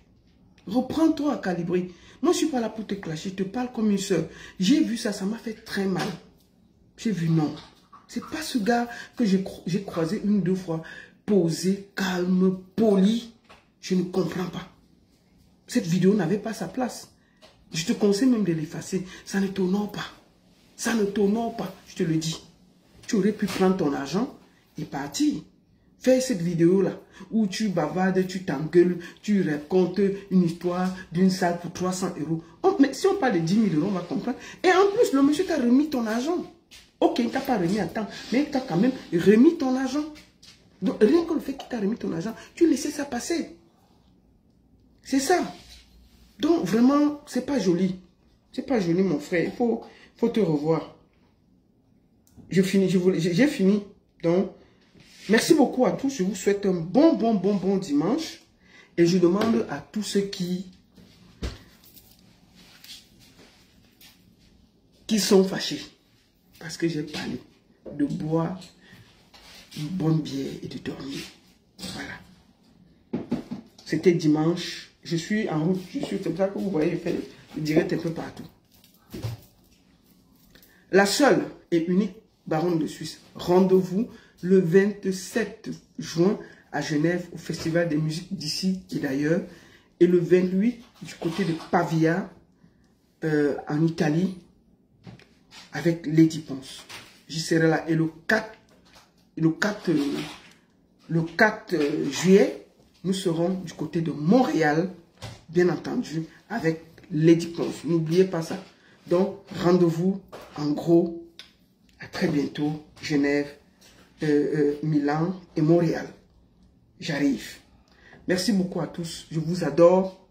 Reprends-toi, Calibri. Moi, je ne suis pas là pour te clasher, je te parle comme une soeur. J'ai vu ça, ça m'a fait très mal. J'ai vu, non. C'est pas ce gars que j'ai croisé une ou deux fois, posé, calme, poli. Je ne comprends pas. Cette vidéo n'avait pas sa place. Je te conseille même de l'effacer. Ça ne t'honore pas. Ça ne t'honore pas, je te le dis. Tu aurais pu prendre ton argent et partir. Fais cette vidéo-là où tu bavardes, tu t'engueules, tu racontes une histoire d'une salle pour 300 €. Oh, mais si on parle de 10 000 €, on va comprendre. Et en plus, le monsieur t'a remis ton argent. Ok, il ne t'a pas remis à temps, mais il t'a quand même remis ton argent. Donc, rien que le fait qu'il t'a remis ton argent, tu laissais ça passer. C'est ça. Donc, vraiment, c'est pas joli. C'est pas joli, mon frère. Il faut te revoir. J'ai fini. Donc, merci beaucoup à tous. Je vous souhaite un bon dimanche. Et je demande à tous ceux qui sont fâchés, parce que j'ai parlé, de boire une bonne bière et de dormir. Voilà. C'était dimanche. Je suis en route. C'est pour ça que vous voyez, je fais le direct un peu partout. La seule et unique baronne de Suisse. Rendez-vous le 27 juin à Genève au Festival des musiques d'ici et d'ailleurs. Et le 28 du côté de Pavia en Italie avec Lady Ponce. J'y serai là. Et le 4 juillet, nous serons du côté de Montréal, bien entendu, avec Lady Ponce. N'oubliez pas ça. Donc, rendez-vous en gros, à très bientôt, Genève, Milan et Montréal. J'arrive. Merci beaucoup à tous. Je vous adore.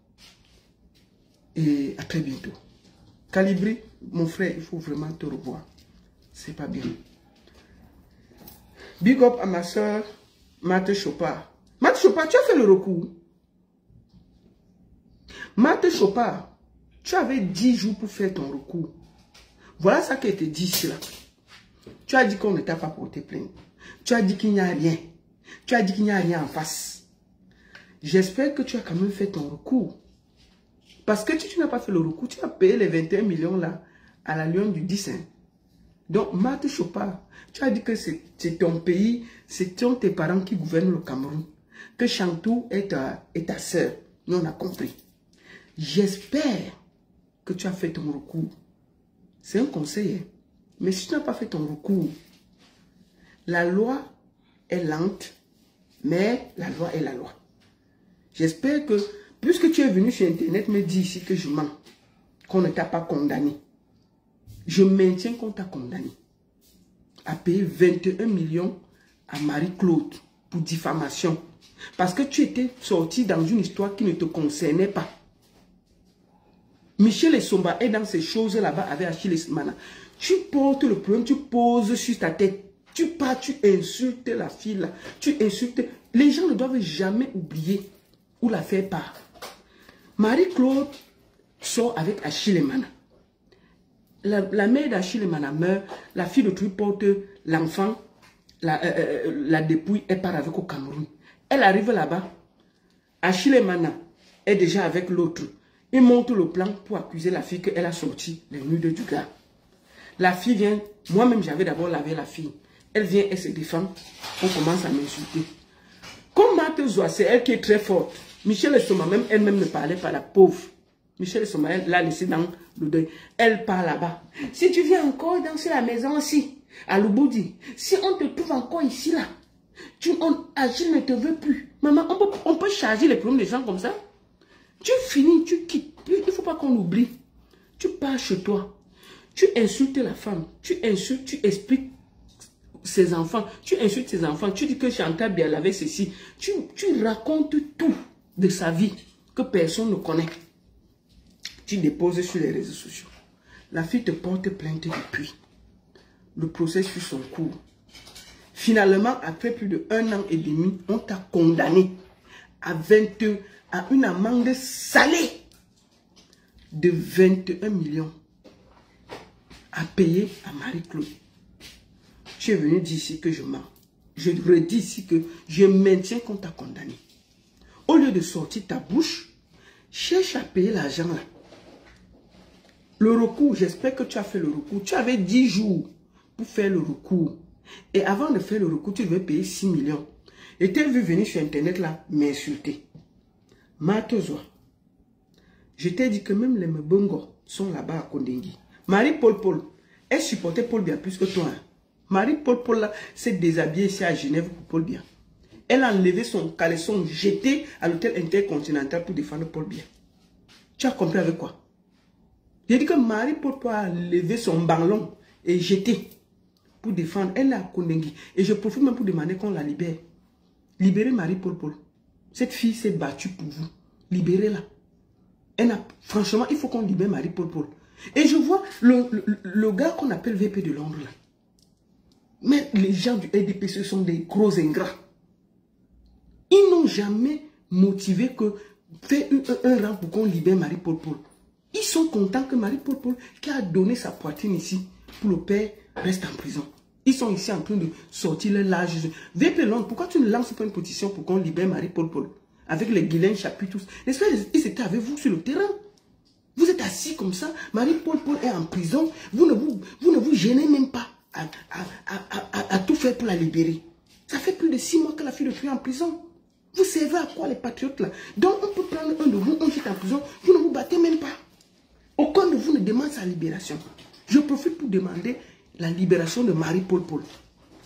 Et à très bientôt. Calibri, mon frère, il faut vraiment te revoir. C'est pas bien. Big up à ma soeur, Marthe Chopard. Marthe Chopard, tu as fait le recours. Marthe Chopard, tu avais 10 jours pour faire ton recours. Voilà ça qui a été dit ici là. Tu as dit qu'on ne t'a pas porté plainte. Tu as dit qu'il n'y a rien. Tu as dit qu'il n'y a rien en face. J'espère que tu as quand même fait ton recours. Parce que si tu n'as pas fait le recours, tu as payé les 21 millions là à la Lyon du 10. Donc, Marthe Chopard, tu as dit que c'est ton pays, c'est tes parents qui gouvernent le Cameroun. Que Chantou est ta soeur. Nous, on a compris. J'espère que tu as fait ton recours. C'est un conseil. Hein? Mais si tu n'as pas fait ton recours, la loi est lente, mais la loi est la loi. J'espère que, puisque tu es venu sur Internet me dire ici que je mens, qu'on ne t'a pas condamné, je maintiens qu'on t'a condamné à payer 21 millions à Marie-Claude pour diffamation. Parce que tu étais sorti dans une histoire qui ne te concernait pas. Michel Essomba est dans ces choses là-bas avec Achille Mana. Tu portes le problème, tu poses sur ta tête. Tu pars, tu insultes la fille là. Tu insultes. Les gens ne doivent jamais oublier où l'affaire part. Marie-Claude sort avec Achille Mana. La mère d'Achille Mana meurt. La fille de Truy porte l'enfant. La dépouille, elle part avec au Cameroun. Elle arrive là-bas. Achille Mana est déjà avec l'autre. Il monte le plan pour accuser la fille qu'elle a sorti les nudes du gars. La fille vient, moi-même j'avais d'abord lavé la fille. Elle vient, elle se défend. On commence à m'insulter. Comme Marthe Zoa, c'est elle qui est très forte. Michel Essoma, même elle-même ne parlait pas, la pauvre. Michel Somaël l'a laissé dans le deuil. Elle part là-bas. Si tu viens encore dans la maison aussi, à Louboudi, si on te trouve encore ici, là, Agile ne te veut plus. Maman, on peut charger les problèmes des gens comme ça. Tu finis, tu quittes. Il ne faut pas qu'on oublie. Tu pars chez toi. Tu insultes la femme. Tu insultes, tu expliques ses enfants. Tu insultes ses enfants. Tu dis que Chantal Biala avait ceci. Tu racontes tout de sa vie que personne ne connaît. Tu déposes sur les réseaux sociaux. La fille te porte plainte depuis. Le procès suit son cours. Finalement, après plus de 1 an et demi, on t'a condamné à une amende salée de 21 millions à payer à Marie-Claude. Tu es venu dire ici que je mens. Je redis ici que je maintiens qu'on t'a condamné. Au lieu de sortir ta bouche, cherche à payer l'argent là. Le recours, j'espère que tu as fait le recours. Tu avais 10 jours pour faire le recours. Et avant de faire le recours, tu devais payer 6 millions. Et tu as vu venir sur Internet là, m'insulter. Matozwa, je t'ai dit que même les Mbongo sont là-bas à Kondengi. Marie-Paul, elle supportait Paul Biya plus que toi. Hein. Marie-Paul là, s'est déshabillée ici à Genève pour Paul Biya. Elle a enlevé son caleçon, jeté à l'hôtel intercontinental pour défendre Paul Biya. Tu as compris avec quoi? J'ai dit que Marie-Paul a levé son ballon et jeté pour défendre. Elle est à Kondengi. Et je profite même pour demander qu'on la libère. Libérez Marie-Paul. Cette fille s'est battue pour vous. Libérez-la. Franchement, il faut qu'on libère Marie-Paul. Et je vois le gars qu'on appelle VP de Londres là. Mais les gens du RDPC sont des gros ingrats. Ils n'ont jamais motivé que faire un rang pour qu'on libère Marie-Paul. Ils sont contents que Marie-Paul, qui a donné sa poitrine ici pour le père, reste en prison. Ils sont ici en train de sortir le large. VP Londres, pourquoi tu ne lances pas une pétition pour qu'on libère Marie-Paul avec les Guilain Chapuis tous? N'est-ce pas, ils étaient avec vous sur le terrain. Vous êtes assis comme ça, Marie-Paul est en prison, vous ne vous gênez même pas à tout faire pour la libérer. Ça fait plus de 6 mois que la fille de Dieu est en prison. Vous servez à quoi les patriotes là? Donc on peut prendre un de vous, on est en prison, vous ne vous battez même pas. Aucun de vous ne demande sa libération. Je profite pour demander la libération de Marie-Paul.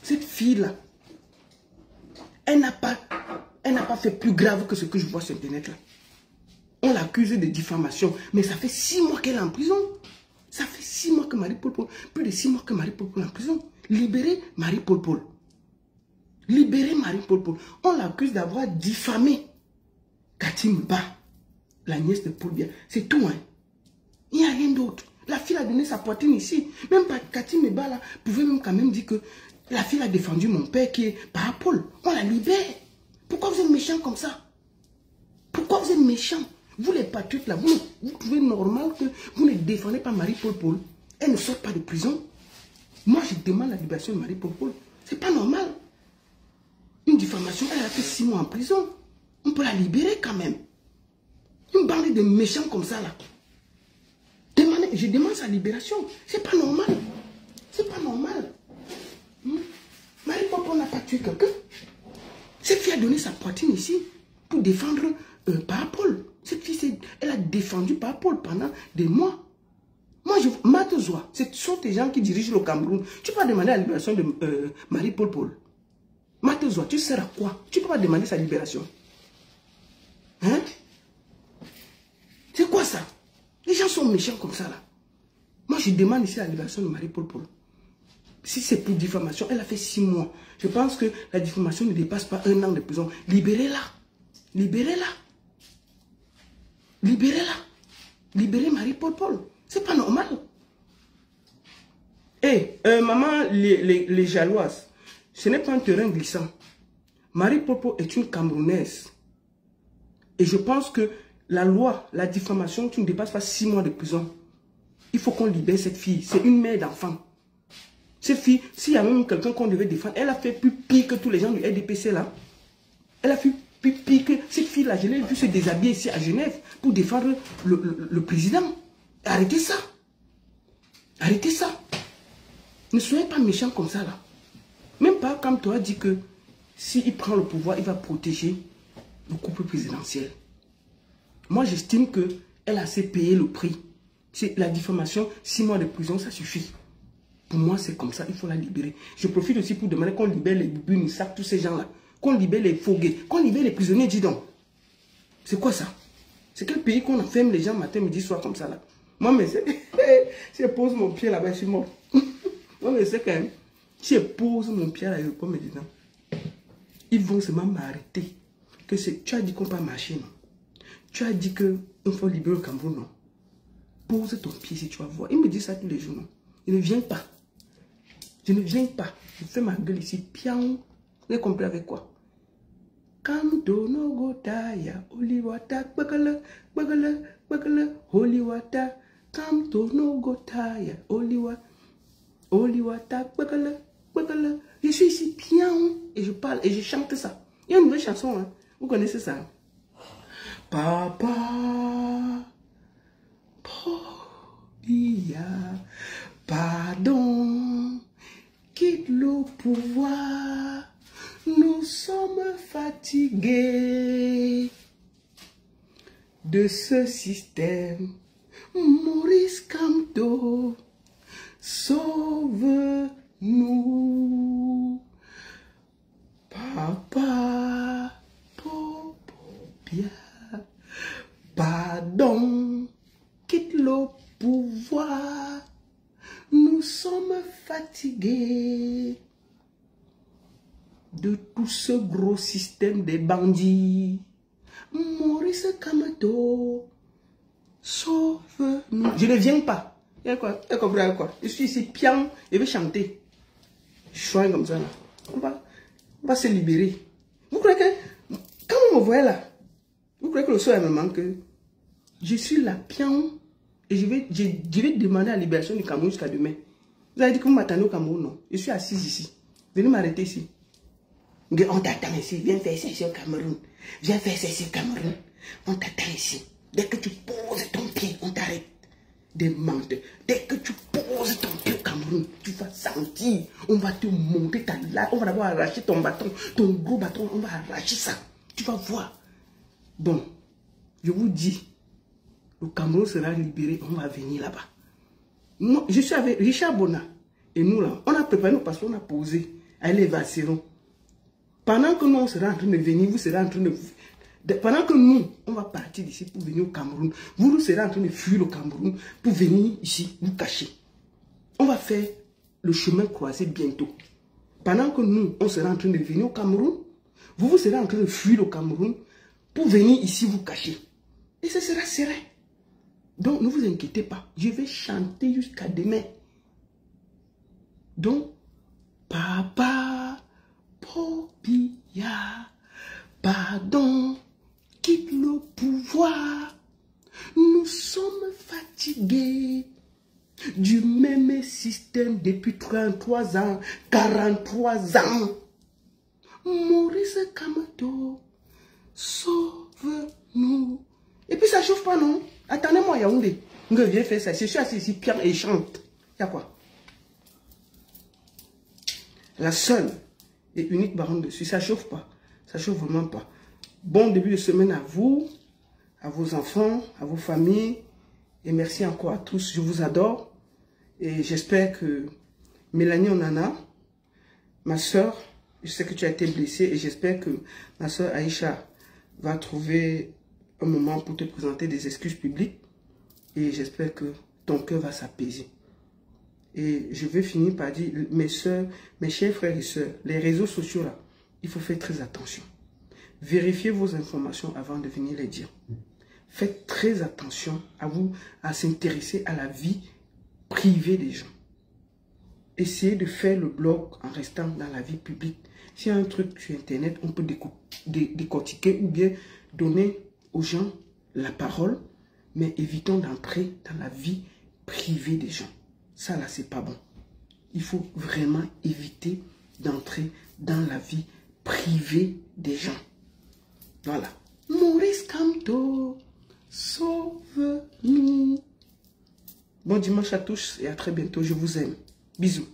Cette fille-là, elle n'a pas fait plus grave que ce que je vois sur Internet là. On l'accuse de diffamation, mais ça fait 6 mois qu'elle est en prison. Ça fait 6 mois que Marie-Paul, plus de 6 mois que Marie-Paul est en prison. Libérez Marie-Paul. Libérez Marie-Paul. On l'accuse d'avoir diffamé Katim Ba, la nièce de Paul Biya. C'est tout, hein. Il n'y a rien d'autre. La fille a donné sa poitrine ici. Même pas Katim Ba là, pouvait même quand même dire que la fille a défendu mon père qui est par Paul. On la libère. Pourquoi vous êtes méchants comme ça? Pourquoi vous êtes méchants? Vous les patriotes là, vous trouvez normal que vous ne défendez pas Marie-Paul. Elle ne sort pas de prison. Moi je demande la libération de Marie-Paul. C'est pas normal. Une diffamation, elle a fait 6 mois en prison. On peut la libérer quand même. Une bande de méchants comme ça là. Je demande sa libération. C'est pas normal. C'est pas normal. Marie-Paul n'a pas tué quelqu'un. Cette fille a donné sa poitrine ici pour défendre Paul. Cette fille, elle a défendu Paul pendant des mois. Moi, Matozwa, ce sont des gens qui dirigent le Cameroun. Tu peux pas demander la libération de Marie-Paul. Matozwa, tu sers à quoi? Tu peux pas demander sa libération. Hein? C'est quoi ça? Les gens sont méchants comme ça là. Moi, je demande ici la libération de Marie-Paul. Si c'est pour diffamation, elle a fait 6 mois. Je pense que la diffamation ne dépasse pas 1 an de prison. Libérez-la. Libérez-la. Libérez-la. Libérez Marie-Paul. C'est pas normal. Maman, les jaloises, ce n'est pas un terrain glissant. Marie-Paul est une Camerounaise. Et je pense que la loi, la diffamation, tu ne dépasses pas 6 mois de prison. Il faut qu'on libère cette fille. C'est une mère d'enfant. Cette fille, s'il y a même quelqu'un qu'on devait défendre, elle a fait plus pire que tous les gens du RDPC là. Elle a fait plus pire que cette fille-là. Je l'ai vu se déshabiller ici à Genève pour défendre le président. Arrêtez ça. Arrêtez ça. Ne soyez pas méchants comme ça là. Même pas comme toi dit que s'il prend le pouvoir, il va protéger le couple présidentiel. Moi, j'estime que Elle a assez payé le prix. C'est la diffamation, 6 mois de prison, ça suffit. Pour moi, c'est comme ça, il faut la libérer. Je profite aussi pour demander qu'on libère les Boubou, tous ces gens-là. Qu'on libère les Fogués, qu'on libère les prisonniers, dis donc. C'est quoi ça? C'est quel pays qu'on enferme les gens matin, midi, soir comme ça là? Moi, mais c'est... si je pose mon pied là-bas, je suis mort. Moi, mais c'est quand même... Si je pose mon pied à l'aéroport, me disant, ils vont seulement m'arrêter. Que tu as dit qu'on ne peut pas marcher, non? Tu as dit qu'il faut libérer le Cameroun, non? Pose ton pied si tu vas voir. Il me dit ça tous les jours, non? Il ne vient pas. Je ne viens pas. Je fais ma gueule ici. Pian. Vous avez compris avec quoi? Kamdono Gotaya, Oliwata, Bagala, Bagala, Bagala, Oliwata, Kamdono Gotaya, Oliwata, Bagala, Bagala. Je suis ici, pian, et je parle, et je chante ça. Il y a une nouvelle chanson, hein. Vous connaissez ça? Papa, Pobia, pardon, quitte le pouvoir. Nous sommes fatigués de ce système. Maurice Kamto, sauve-nous. Papa, Popopia, pardon, quitte le pouvoir. Nous sommes fatigués de tout ce gros système des bandits. Maurice Kamto, sauve-nous. Je ne viens pas. Il y a quoi? Je suis ici, pian, je vais chanter. Je suis comme ça là. On va se libérer. Vous croyez que, quand vous me voyez là, vous croyez que le soir me manque? Je suis là, pian, et je vais demander la libération du Cameroun jusqu'à demain. Vous avez dit que vous m'attendez au Cameroun, non? Je suis assise ici. Venez m'arrêter ici. On t'attend ici, viens faire ça au Cameroun. Viens faire ça au Cameroun. On t'attend ici. Dès que tu poses ton pied, on t'arrête. Des menteurs. Dès que tu poses ton pied au Cameroun, tu vas sentir. On va te monter ta lame. On va d'abord arracher ton bâton. Ton gros bâton, on va arracher ça. Tu vas voir. Bon, je vous dis, le Cameroun sera libéré. On va venir là-bas. Non, je suis avec Richard Bona. Et nous là, on a préparé nos passeports, on a posé. Allez, Vasseron. Pendant que nous, on sera en train de venir, vous serez en train de... Pendant que nous, on va partir d'ici pour venir au Cameroun, vous serez en train de fuir le Cameroun pour venir ici, vous cacher. On va faire le chemin croisé bientôt. Pendant que nous, on sera en train de venir au Cameroun, vous serez en train de fuir le Cameroun pour venir ici vous cacher. Et ce sera serein. Donc, ne vous inquiétez pas. Je vais chanter jusqu'à demain. Donc, papa, Popia, pardon, quitte le pouvoir. Nous sommes fatigués du même système depuis 33 ans, 43 ans. Maurice Kamto, sauve-nous. Et puis ça chauffe pas, non? Attendez-moi, Yaoundé. Je viens faire ça. Je suis assis ici, Pierre, et chante. Il y a quoi? La seule et unique baronne dessus. Ça chauffe pas. Ça chauffe vraiment pas. Bon début de semaine à vous, à vos enfants, à vos familles. Et merci encore à tous. Je vous adore. Et j'espère que Mélanie Onana, ma soeur, je sais que tu as été blessée. Et j'espère que ma soeur Aïcha va trouver un moment pour te présenter des excuses publiques. Et j'espère que ton cœur va s'apaiser. Et je vais finir par dire, mes soeurs, mes chers frères et sœurs, les réseaux sociaux là, il faut faire très attention. Vérifiez vos informations avant de venir les dire. Faites très attention à s'intéresser à la vie privée des gens. Essayez de faire le blog en restant dans la vie publique. S'il y a un truc sur Internet, on peut décortiquer ou bien donner aux gens la parole, mais évitons d'entrer dans la vie privée des gens. Ça là, c'est pas bon. Il faut vraiment éviter d'entrer dans la vie privée des gens. Voilà. Maurice Kamto, sauve-nous. Bon dimanche à tous et à très bientôt. Je vous aime. Bisous.